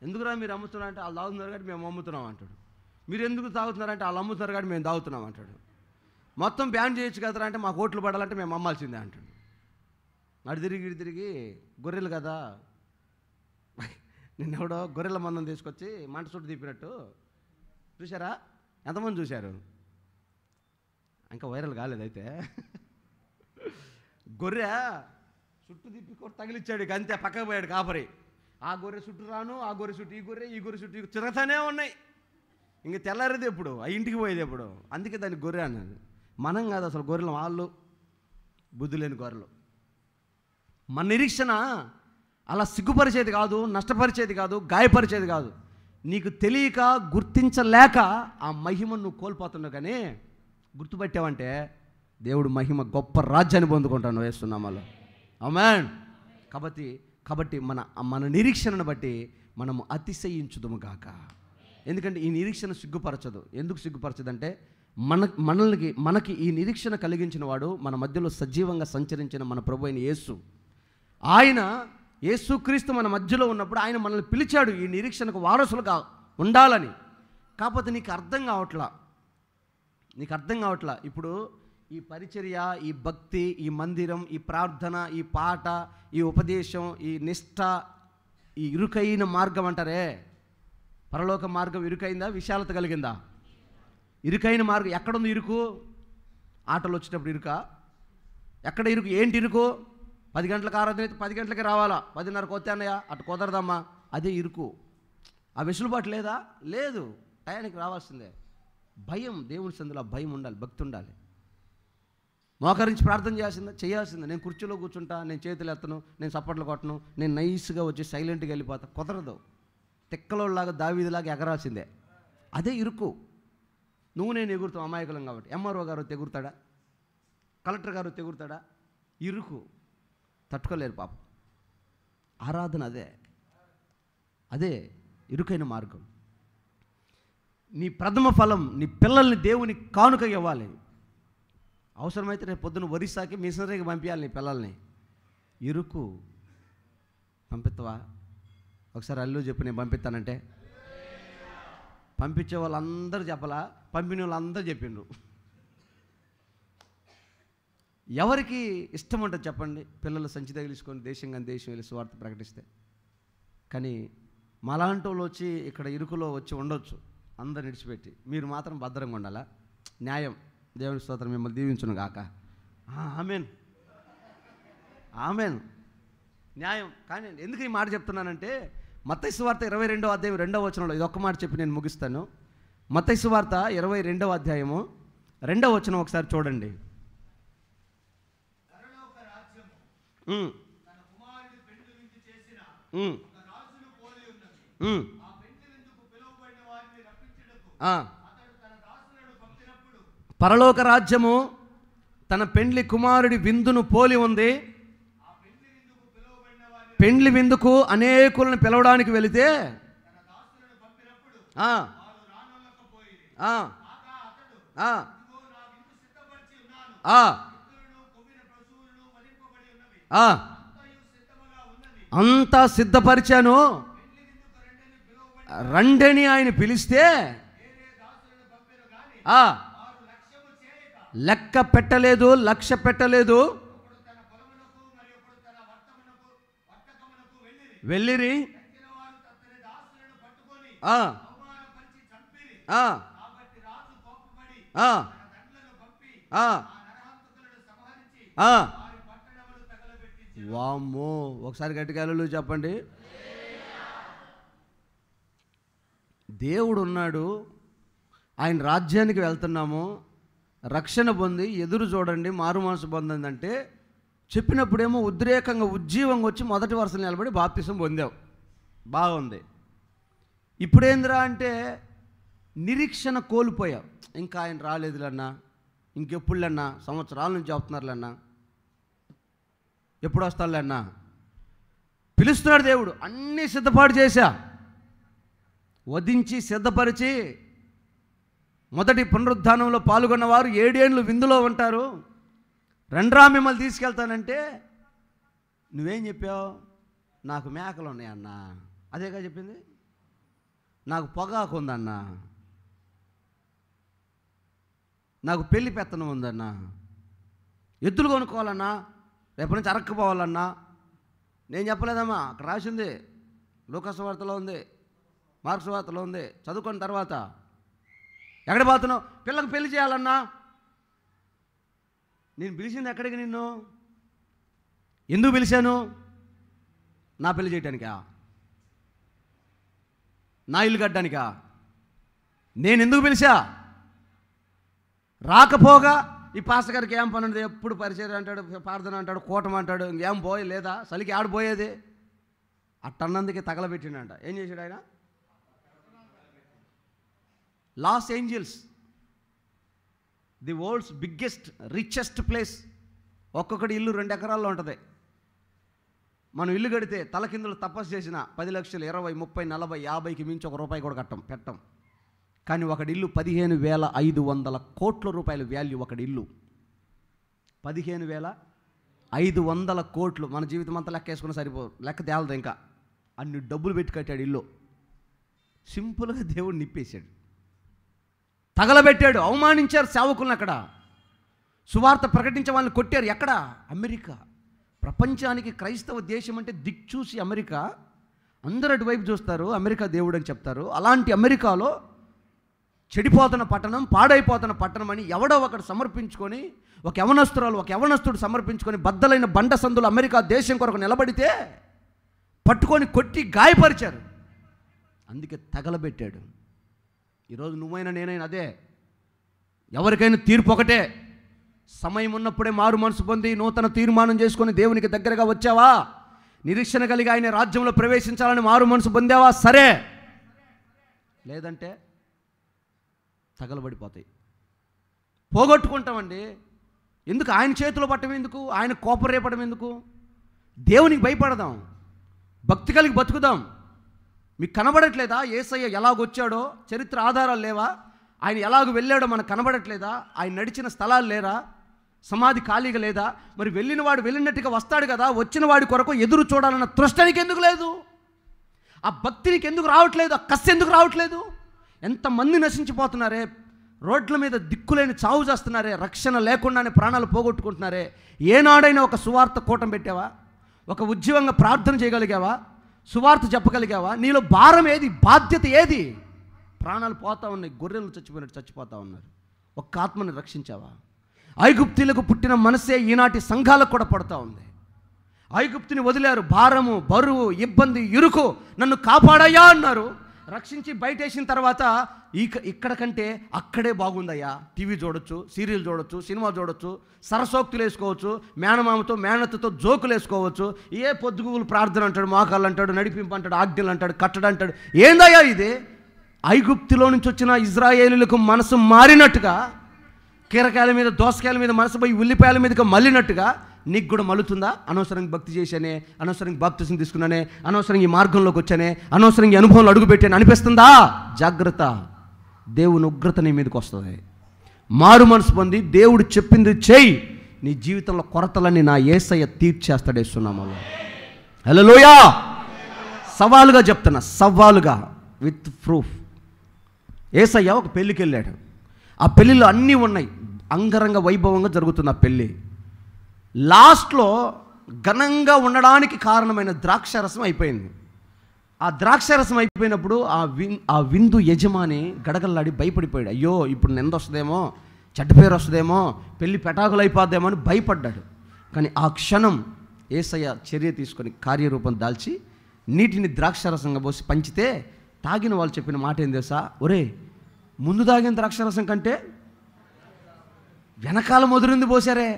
ఎందుకురా మీరు అమ్ముతున్నారంటే వాళ్ళు తాగుతున్నారు కాబట్టి మేము అమ్ముతున్నాం అంటాడు. మీరు ఎందుకు తాగుతున్నారంటే వాళ్ళు అమ్ముతున్నారు కాబట్టి మేము తాగుతున్నాం అంటాడు. మొత్తం బ్యాన్ చేయొచ్చు కదరా అంటే మాకు ఓట్లు పడాలంటే మేము అమ్మాల్సిందే అంటాడు. అటు తిరిగి గొర్రెలు కదా, నిన్నెవడో గొర్రెల మందం తీసుకొచ్చి మంట చుట్టూ తిప్పినట్టు చూసారా? ఎంతమంది చూశారు? ఇంకా వైరల్ కాలేదైతే. గొర్రె చుట్టూ తిప్పి తగిలిచ్చాడు, ఇక అంతే పక్కకు పోయాడు కాపరి. ఆ గొర్రె చుట్టూ రాను, ఆ గొర్రె చుట్టూ ఈ గొర్రె, ఈ గొర్రె చుట్టూ తిరుగుతానే ఉన్నాయి. ఇంక తెల్లారేది ఎప్పుడు, ఆ ఇంటికి పోయేది ఎప్పుడు. అందుకే దాన్ని గొర్రె అన్నది. మనం కాదు అసలు గొర్రెలు, వాళ్ళు బుద్ధి లేని గొర్రెలు. మన నిరీక్షణ అలా సిగ్గుపరిచేది కాదు, నష్టపరిచేది కాదు, గాయపరిచేది కాదు. నీకు తెలియక, గుర్తించలేక ఆ మహిమను నువ్వు కోల్పోతున్నావు. కానీ గుర్తుపట్టావంటే దేవుడు మహిమ గొప్ప రాజ్యాన్ని పొందుకుంటాను వేస్తున్నామలో. ఆమేన్. కాబట్టి మన నిరీక్షణను బట్టి మనము అతిశయించుదుము గాక. ఎందుకంటే ఈ నిరీక్షణ సిగ్గుపరచదు. ఎందుకు సిగ్గుపరచదంటే మనకి ఈ నిరీక్షణ కలిగించిన వాడు, మన మధ్యలో సజీవంగా సంచరించిన మన ప్రభు అయిన యేసు. ఆయన యేసుక్రీస్తు మన మధ్యలో ఉన్నప్పుడు ఆయన మనల్ని పిలిచాడు ఈ నిరీక్షణకు వారసులుగా ఉండాలని. కాకపోతే నీకు అర్థం కావట్లా. ఇప్పుడు ఈ పరిచర్య, ఈ భక్తి, ఈ మందిరం, ఈ ప్రార్థన, ఈ పాట, ఈ ఉపదేశం, ఈ నిష్ఠ, ఈ ఇరుకైన మార్గం అంటారే, పరలోక మార్గం ఇరుకైందా, విశాలత కలిగిందా? ఇరుకైన మార్గం. ఎక్కడుంది ఇరుకు? ఆటోలు వచ్చేటప్పుడు ఇరుక. ఎక్కడ ఇరుకు? ఏంటి ఇరుకు? 10 గంటలకు ఆరాధన అయితే 10 గంటలకి రావాలా, 10:30 కొత్త అన్నయ్య అటు కుదరదమ్మా, అదే ఇరుకు. ఆ వెసులుబాటు లేదా? లేదు. టయానికి రావాల్సిందే. భయం, దేవుని సందులో భయం ఉండాలి, భక్తి ఉండాలి. మోకరించి ప్రార్థన చేయాల్సిందే. నేను కుర్చీలో కూర్చుంటా, నేను చేతులు ఎత్తను, నేను చప్పట్లు కొట్టను, నేను నైస్గా వచ్చి సైలెంట్గా వెళ్ళిపోతా, కుదరదు. తిక్కలోలాగా దావీదులాగా ఎగరాల్సిందే. అదే ఇరుకు. నేను ఎగురుతాం అమాయకులం కాబట్టి. ఎంఆర్ఓ గారు ఎగురుతాడా? కలెక్టర్ గారు ఎగురుతాడా? ఇరుకు. తట్టుకోలేరు పాపం. ఆరాధన అదే ఇరుకైన మార్గం. నీ ప్రథమ ఫలం, నీ పిల్లల్ని దేవుని కానుక ఇవ్వాలి. అవసరమైతే రేపు పొద్దున్న ఒరిస్సాకి మిషనరీకి పంపించాలి నీ పిల్లల్ని. ఇరుకు. పంపిస్తావా? ఒకసారి అల్లు చెప్పు, నేను పంపిస్తానంటే. పంపించే వాళ్ళందరూ చెప్పలా, పంపిన వాళ్ళందరూ చెప్పిండ్రు. ఎవరికి ఇష్టం ఉంటుంది చెప్పండి? పిల్లలు సంచి తగిలించుకొని దేశం వెళ్ళి సువార్త ప్రకటిస్తే. కానీ మాలాంటి వాళ్ళు వచ్చి ఇక్కడ ఇరుకులో వచ్చి ఉండొచ్చు, అందరు విడిచిపెట్టి. మీరు మాత్రం భద్రంగా ఉండాలా? న్యాయం. దేవుని స్తోత్రం, మిమ్మల్ని దీవించును గాక. ఆమెన్. న్యాయం. కానీ ఎందుకు ఈ మాట చెప్తున్నానంటే, మత్తయి సువార్త 22వ అధ్యాయం 2వ వచనంలో ఇది ఒక్క మాట చెప్పి నేను ముగిస్తాను. మత్తయి సువార్త 22వ అధ్యాయము 2వ వచనం ఒకసారి చూడండి. పరలోక రాజ్యము తన పెండ్లి కుమారుడి విందును పోలి ఉంది. పెండ్లి విందుకు అనేకులను పిలవడానికి వెళితే అంతా సిద్ధపరిచాను, రండని ఆయన పిలిస్తే లెక్క పెట్టలేదు, లక్ష్య పెట్టలేదు. వెళ్ళిరి. వామ్మో, ఒకసారి గట్టిగా హల్లెలూయా చెప్పండి. దేవుడు ఉన్నాడు, ఆయన రాజ్యానికి వెళ్తున్నాము, రక్షణ పొంది ఎదురు చూడండి, మారు మనసు పొందందంటే చెప్పినప్పుడేమో ఉద్రేకంగా ఉజ్జీవంగా వచ్చి మొదటి వరుసలో నిలబడి బాప్తిసం పొందావు, బాగుంది. ఇప్పుడేందిరా అంటే నిరీక్షణ కోల్పోయావు. ఇంకా ఆయన రాలేదులన్నా, ఇంకెప్పుడులన్నా, సంవత్సరాల నుంచి చెప్తున్నారులన్నా, ఎప్పుడు వస్తారులన్నా. పిలుస్తున్నాడు దేవుడు, అన్నీ సిద్ధపాటు చేశా, వధించి సిద్ధపరిచి. మొదటి పునరుద్ధానంలో పాల్గొన్నవారు 7 ఏళ్ళు విందులో ఉంటారు. రండ్రా మిమ్మల్ని తీసుకెళ్తానంటే నువ్వేం చెప్పావు? నాకు మేకలు ఉన్నాయన్నా, అదేగా చెప్పింది. నాకు పొగాకు ఉందన్నా, నాకు పెళ్లి పెత్తనం ఉందన్నా, ఎద్దులు కొనుక్కోవాలన్నా, రేపటి నుంచి అరక్కపోవాలన్నా. నేను చెప్పలేదమ్మా, అక్కడ రాసింది, లూకాసు వార్తలో ఉంది, మార్క్స్ వార్తలో ఉంది. చదువుకున్న తర్వాత ఎక్కడ పోతున్నావు? పిల్లకు పెళ్లి చేయాలన్నా. నేను పిలిచింది ఎక్కడికి? నిన్ను ఎందుకు పిలిచాను? నా పెళ్లి చేయటానికా? నా ఇల్లు కట్టడానికా? నేను ఎందుకు పిలిచా? రాకపోగా ఈ పాస్టర్ గారికి ఏం పని ఉండదు, ఎప్పుడు పరిచయం అంటాడు, ప్రార్థన అంటాడు, కూటం అంటాడు, ఇంకేం పోయి లేదా చలికి ఆడిపోయేది అట్టన్నందుకే తగలబెట్టిండంట. ఏం చేశాడు ఆయన? Los Angeles, the world's biggest richest place. ఒక్కొక్కటి ఇల్లు 2 ఎకరాల్లో ఉంటుంది. మనం ఇల్లు కడితే తలకిందులు తపస్సు చేసిన 10 లక్షలు, 20, 30, 40, 50కి మించి ₹1 కూడా పెట్టం. కానీ ఒకటి ఇల్లు 15,500 కోట్ల రూపాయల వాల్యూ. ఒకటి ఇల్లు 15,500 కోట్లు. మన జీవితం అంతా లెక్క వేసుకుని సరిపోదు, లెక్క తేలదు. ఇంకా అన్ని డబ్బులు పెట్టి కట్టాడు ఇల్లు. సింపుల్గా దేవుడు నిప్పేశాడు, తగలబెట్టాడు. అవమానించారు సేవకులను. అక్కడ సువార్త ప్రకటించే వాళ్ళని కొట్టారు. ఎక్కడ? అమెరికా. ప్రపంచానికి క్రైస్తవ దేశం అంటే దిక్చూసి అమెరికా. అందరూ అటువైపు చూస్తారు, అమెరికా దేవుడు అని చెప్తారు. అలాంటి అమెరికాలో చెడిపోతున్న పట్టణం, పాడైపోతున్న పట్టణం అని ఎవడో ఒకడు సమర్పించుకొని, ఒక యవనస్తుడు సమర్పించుకొని బద్దలైన బండ సందులు అమెరికా దేశం కొరకు నిలబడితే పట్టుకొని కొట్టి గాయపరిచారు. అందుకే తగలబెట్టాడు. ఈరోజు నువ్వైనా నేనైనా అదే. ఎవరికైనా తీర్పు ఒకటే. సమయం ఉన్నప్పుడే మారు మనసు పొంది నూతన తీర్మానం చేసుకొని దేవునికి దగ్గరగా వచ్చావా, నిరీక్షణ కలిగి ఆయన రాజ్యంలో ప్రవేశించాలని మారు మనసు పొందావా, సరే. లేదంటే తగలబడిపోతాయి, పోగొట్టుకుంటామండి. ఎందుకు ఆయన చేతిలో పట్టడం ఎందుకు? ఆయన కోపం రేపడం ఎందుకు? దేవునికి భయపడదాం, భక్తి కలిగి బతుకుదాం. మీకు కనబడట్లేదా యేసయ్య ఎలాగొచ్చాడో? చరిత్ర ఆధారాలు లేవా? ఆయన ఎలాగ వెళ్ళాడో మనకు కనబడట్లేదా? ఆయన నడిచిన స్థలాలు లేరా? సమాధి ఖాళీగా లేదా? మరి వెళ్ళిన వాడు వెళ్ళినట్టుగా వస్తాడు కదా. వచ్చిన వాడి కొరకు ఎదురు చూడాలన్న తృష్టానికి ఎందుకు లేదు? ఆ భక్తినికి ఎందుకు రావట్లేదు? ఆ కసి ఎందుకు రావట్లేదు? ఎంతమంది నశించిపోతున్నారే, రోడ్ల మీద దిక్కులేని చావు చేస్తున్నారే, రక్షణ లేకుండానే ప్రాణాలు పోగొట్టుకుంటున్నారే. ఏనాడైనా ఒక సువార్త కూటం పెట్టావా? ఒక ఉద్యమంగా ప్రార్థన చేయగలిగావా? సువార్త చెప్పగలిగావా? నీలో భారం ఏది? బాధ్యత ఏది? ప్రాణాలు పోతా ఉన్నాయి, గొర్రెలు చచ్చిపోయినట్టు చచ్చిపోతూ ఉన్నారు. ఒక్క ఆత్మని రక్షించావా? ఐగుప్తీలకు పుట్టిన మనసే ఈనాటి సంఘాలకు కూడా పడుతూ ఉంది. ఐగుప్తుని వదిలారు, భారము, బరువు, ఇబ్బంది, ఇరుకు, నన్ను కాపాడయ్యా అన్నారు. రక్షించి బయటేసిన తర్వాత ఇక్కడ కంటే అక్కడే బాగుందయ్యా. టీవీ చూడొచ్చు, సీరియల్ చూడొచ్చు, సినిమా చూడొచ్చు, సరసోక్తులు వేసుకోవచ్చు, మేనమామతో మేనత్తతో జోకులు వేసుకోవచ్చు. ఏ పొద్దుగులు ప్రార్థన అంటాడు, మోకాళ్ళు అంటాడు, నడిపింపు అంటాడు, ఆజ్ఞలు అంటాడు, కట్టడం అంటాడు. ఏందయ్యా ఇది? ఐగుప్తులో నుంచి వచ్చిన ఇజ్రాయేలీలకు మనసు మారినట్టుగా, కీరకాయల మీద దోసకాయల మీద మనసు పోయి ఉల్లిపాయల మీదకి మళ్ళినట్టుగా నీకు కూడా మలుతుందా? అనవసరంగా భక్తి చేశానే, అనవసరంగా బాప్తిసం తీసుకున్నానే, అనవసరంగా ఈ మార్గంలోకి వచ్చానే, అనవసరంగా ఈ అనుభవంలో అడుగుపెట్టాను అనిపిస్తుందా? జాగ్రత్త, దేవుని ఉగ్రత నీ మీదకి వస్తుంది. మారు మనసు పొంది దేవుడు చెప్పింది చేయి. నీ జీవితంలో కొరతలన్నీ నా యేసయ్య తీర్చేస్తాడేస్తున్నామలో. హల్లెలూయా. సవాలుగా చెప్తున్నా, సవాలుగా, విత్ ప్రూఫ్. యేసయ్య ఒక పెళ్ళికి వెళ్ళాడు. ఆ పెళ్ళిలో అన్నీ ఉన్నాయి, అంగరంగ వైభవంగా జరుగుతుంది ఆ పెళ్ళి. లాస్ట్లో ఘనంగా ఉండడానికి కారణమైన ద్రాక్షారసం అయిపోయింది. ఆ ద్రాక్షారసం అయిపోయినప్పుడు ఆ విందు యజమాని గడగల్లాడి భయపడిపోయాడు. అయ్యో ఇప్పుడు నింద వస్తుందేమో, చెడ్డ పేరు వస్తుందేమో, పెళ్ళి పెటాకులు అయిపోద్దేమో అని భయపడ్డాడు. కానీ ఆ క్షణం యేసయ్య చర్య తీసుకొని కార్యరూపం దాల్చి నీటిని ద్రాక్షారసంగా పోసి పంచితే తాగిన వాళ్ళు చెప్పిన మాట ఏం తెలుసా? ఒరే, ముందు తాగిన ద్రాక్షారసం కంటే వెనకాల మధురింది పోసారే,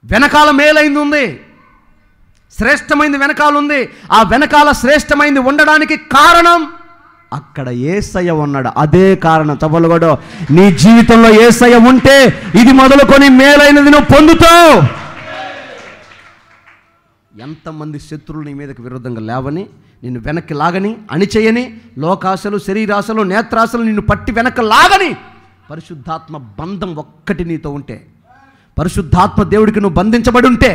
వెనకాల మేలైంది ఉంది, శ్రేష్టమైంది వెనకాల ఉంది. ఆ వెనకాల శ్రేష్టమైంది ఉండడానికి కారణం అక్కడ యేసయ్య ఉన్నాడు. అదే కారణం. చప్పలుగొడు. నీ జీవితంలో యేసయ్య ఉంటే ఇది మొదలుకొని మేలైనది నువ్వు పొందుతావు. ఎంతమంది శత్రువులు నీ మీదకి విరుద్ధంగా లేవని, నిన్ను వెనక్కి లాగని, అణిచేయని, లోకాశలు, శరీరాశలు, నేత్రాశలు నిన్ను పట్టి వెనక్కి లాగని పరిశుద్ధాత్మ బంధం ఒక్కటి నీతో ఉంటే, పరిశుద్ధాత్మ దేవుడికి నువ్వు బంధించబడి ఉంటే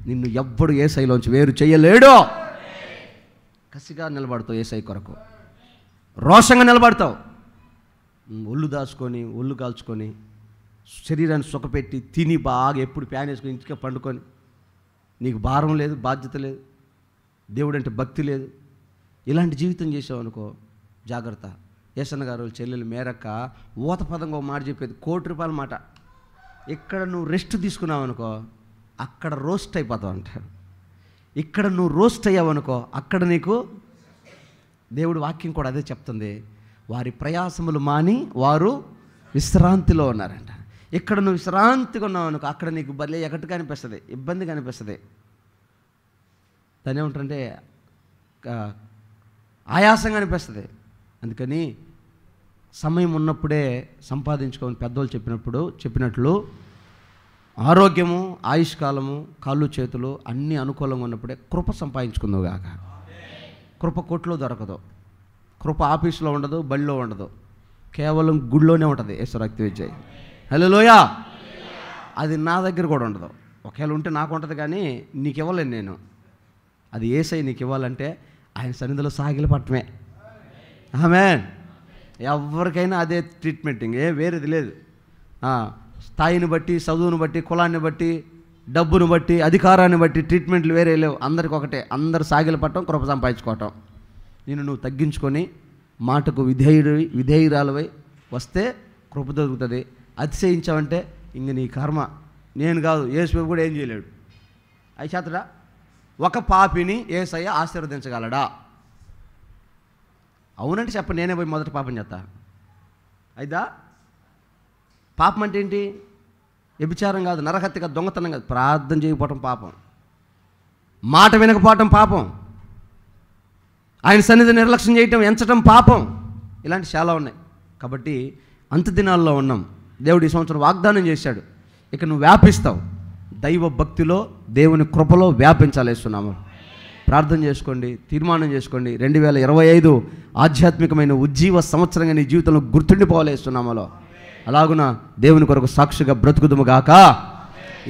నిన్ను ఎవ్వడు యేసయ్యలోంచి వేరు చేయలేడు. కసిగా నిలబడతావు యేసయ్య కొరకు, రోషంగా నిలబడతావు. ఒళ్ళు దాచుకొని, ఒళ్ళు కాల్చుకొని, శరీరాన్ని సుఖపెట్టి తిని బాగా ఎప్పుడు ప్యాన్ వేసుకొని ఇంటికే పండుకొని, నీకు భారం లేదు, బాధ్యత లేదు, దేవుడు అంటే భక్తి లేదు, ఇలాంటి జీవితం చేసావు అనుకో, జాగ్రత్త. యేసన్న గారు చెల్లెలు మేరక్క ఊత పదంగా ఒక మాట చెప్పేది, ₹1,00,00,000 మాట. ఇక్కడ నువ్వు రెస్ట్ తీసుకున్నావు అనుకో, అక్కడ రోస్ట్ అయిపోతావు అంటాడు. ఇక్కడ నువ్వు రోస్ట్ అయ్యావనుకో, అక్కడ నీకు దేవుడి వాక్యం కూడా అదే చెప్తుంది, వారి ప్రయాసములు మాని వారు విశ్రాంతిలో ఉన్నారంట. ఇక్కడ నువ్వు విశ్రాంతిగా ఉన్నావు అనుకో, అక్కడ నీకు భలే ఎగట్టుగా అనిపిస్తుంది, ఇబ్బందిగా అనిపిస్తుంది. దాని ఏమంటారంటే ఆయాసంగా అనిపిస్తుంది. అందుకని సమయం ఉన్నప్పుడే సంపాదించుకోమని పెద్దోళ్ళు చెప్పినట్లు ఆరోగ్యము, ఆయుష్కాలము, కాళ్ళు చేతులు అన్నీ అనుకూలంగా ఉన్నప్పుడే కృప సంపాదించుకుందావు గాక. కృప కొట్లో దొరకదు, కృప ఆఫీసులో ఉండదు, బడిలో ఉండదు, కేవలం గుడిలోనే ఉంటుంది. యేసురక్త విజయ్ హల్లెలూయా. అది నా దగ్గర కూడా ఉండదు. ఒకవేళ ఉంటే నాకు ఉంటుంది, కానీ నీకు ఇవ్వలేను నేను. అది యేసయ్య నీకు ఇవ్వాలంటే ఆయన సన్నిధిలో సాగిల పట్టమే. ఆమేన్. ఎవరికైనా అదే ట్రీట్మెంట్, ఇంకే వేరేది లేదు. స్థాయిని బట్టి, చదువును బట్టి, కులాన్ని బట్టి, డబ్బును బట్టి, అధికారాన్ని బట్టి ట్రీట్మెంట్లు వేరే లేవు. అందరికి ఒకటే, అందరు సాగిల పట్టడం, కృప సంపాదించుకోవటం. నువ్వు తగ్గించుకొని మాటకు విధేయురాలవై వస్తే కృప దొరుకుతుంది. అతిశయించావంటే ఇంక నీ కర్మ. నేను కాదు, యేసు కూడా ఏం చేయలేడు. అయిచేతడా ఒక పాపిని యేసయ్య ఆశీర్వదించగలడా? అవునంటే చెప్పండి, నేనే పోయి మొదటి పాపం చేస్తా. అయిదా? పాపం అంటే ఏంటి? వ్యభిచారం కాదు, నరహత్య కాదు, దొంగతనం కాదు, ప్రార్థన చేయకపోవటం పాపం, మాట వినకపోవటం పాపం, ఆయన సన్నిధి నిర్లక్ష్యం చేయటం, ఎంచటం పాపం. ఇలాంటి చాలా ఉన్నాయి. కాబట్టి అంత దినాల్లో ఉన్నాం. దేవుడు ఈ సంవత్సరం వాగ్దానం చేశాడు, ఇక నువ్వు వ్యాపిస్తావు. దైవ భక్తిలో, దేవుని కృపలో వ్యాపించాలేస్తున్నాము. ప్రార్థన చేసుకోండి, తీర్మానం చేసుకోండి. 2025 ఆధ్యాత్మికమైన ఉజ్జీవ సంవత్సరంగా నీ జీవితంలో గుర్తుండిపోవాలేస్తున్నామలో. అలాగున దేవుని కొరకు సాక్షిగా బ్రతుకుదుము గాక.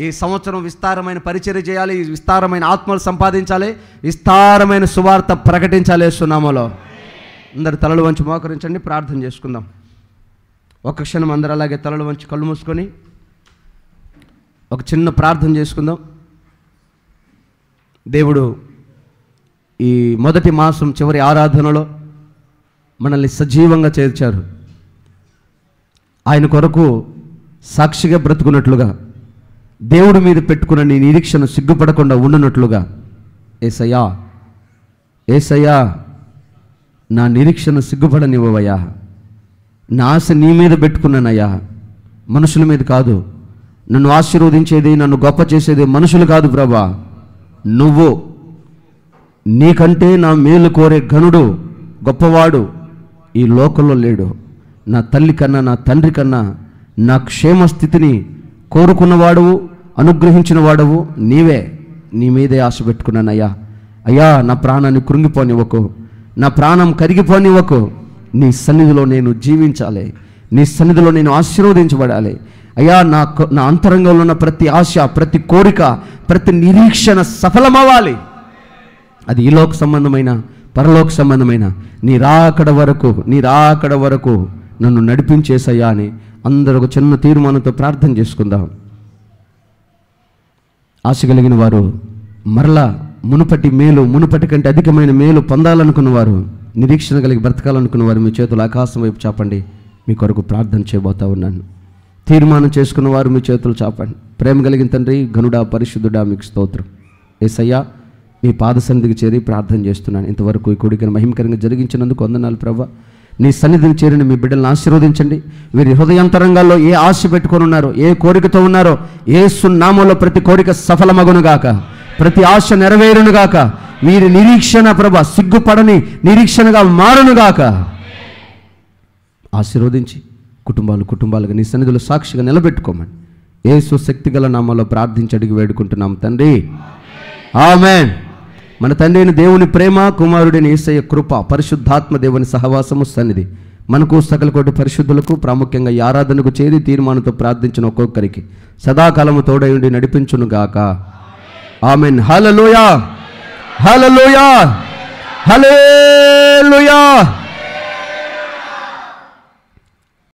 ఈ సంవత్సరం విస్తారమైన పరిచర్య చేయాలి, విస్తారమైన ఆత్మలు సంపాదించాలి, విస్తారమైన సువార్త ప్రకటించాలేస్తున్నామలో. అందరు తలలు వంచి మోకరించండి, ప్రార్థన చేసుకుందాం. ఒక క్షణం అందరూ అలాగే తలలు వంచి కళ్ళు మూసుకొని ఒక చిన్న ప్రార్థన చేసుకుందాం. దేవుడు ఈ మొదటి మాసం చివరి ఆరాధనలో మనల్ని సజీవంగా చేర్చారు. ఆయన కొరకు సాక్షిగా బ్రతుకున్నట్లుగా, దేవుడి మీద పెట్టుకున్న నీ నిరీక్షణ సిగ్గుపడకుండా ఉండనట్లుగా, యేసయ్యా యేసయ్యా నా నిరీక్షణ సిగ్గుపడనివ్వవయ్యా, నా ఆశ నీ మీద పెట్టుకున్నానయ్యా, మనుషుల మీద కాదు. నన్ను ఆశీర్వదించేది, నన్ను గొప్ప చేసేది మనుషులు కాదు ప్రభా, నువ్వు. నీకంటే నా మేలు కోరే ఘనుడు, గొప్పవాడు ఈ లోకంలో లేడు. నా తల్లి కన్నా, నా తండ్రి కన్నా నా క్షేమ స్థితిని కోరుకున్నవాడవు, అనుగ్రహించిన వాడవు నీవే. నీ మీదే ఆశ పెట్టుకున్నానయ్యా. అయ్యా, నా ప్రాణాన్ని కృంగిపోనివ్వకు, నా ప్రాణం కరిగిపోనివ్వకు. నీ సన్నిధిలో నేను జీవించాలి, నీ సన్నిధిలో నేను ఆశీర్వదించబడాలి. అయ్యా, నా అంతరంగంలో ఉన్న ప్రతి ఆశ, ప్రతి కోరిక, ప్రతి నిరీక్షణ సఫలమవ్వాలి. అది ఈ లోక సంబంధమైన, పరలోక సంబంధమైన. నీ రాకడ వరకు నన్ను నడిపించేసయ్యా అని అందరూ ఒక చిన్న తీర్మానంతో ప్రార్థన చేసుకుందాం. ఆశ కలిగిన వారు, మరలా మునుపటి మేలు, మునుపటి కంటే అధికమైన మేలు పొందాలనుకున్నవారు, నిరీక్షణ కలిగి బ్రతకాలనుకున్నవారు మీ చేతులు ఆకాశం వైపు చాపండి. మీ కొరకు ప్రార్థన చేయబోతా ఉన్నాను. తీర్మానం చేసుకున్నవారు మీ చేతులు చాపండి. ప్రేమ కలిగిన తండ్రి, ఘనుడా, పరిశుద్ధుడా, మీకు స్తోత్రం. యేసయ్యా, మీ పాద సన్నిధికి చేరి ప్రార్థన చేస్తున్నాను. ఇంతవరకు ఈ కూడికను మహిమకరంగా జరిగించినందుకు వందనాలు ప్రభా. నీ సన్నిధిని చేరిన మీ బిడ్డలను ఆశీర్వదించండి. వీరి హృదయాంతరంగాల్లో ఏ ఆశ పెట్టుకొని ఉన్నారో, ఏ కోరికతో ఉన్నారో, యేసు నామములో ప్రతి కోరిక సఫలమగునుగాక, ప్రతి ఆశ నెరవేరునుగాక. వీరి నిరీక్షణ ప్రభా సిగ్గుపడని నిరీక్షణగా మారునుగాక. ఆశీర్వదించి కుటుంబాలుగా నీ సన్నిధిలో సాక్షిగా నిలబెట్టుకోమని యేసు శక్తిగల నామములో ప్రార్థించి అడిగి వేడుకుంటున్నాం తండ్రి, ఆమేన్. మన తండ్రి అయిన దేవుని ప్రేమ, కుమారుడైన యేసయ్య కృప, పరిశుద్ధాత్మ దేవుని సహవాసము సన్నిధి మనకు, సకల కోటి పరిశుద్ధులకు, ప్రాముఖ్యంగా ఈ ఆరాధనకు చేరి తీర్మానంతో ప్రార్థించిన ఒక్కొక్కరికి సదాకాలము తోడై ఉండి నడిపించునుగాక. ఆమేన్. హల్లెలూయా, హల్లెలూయా, హల్లెలూయా.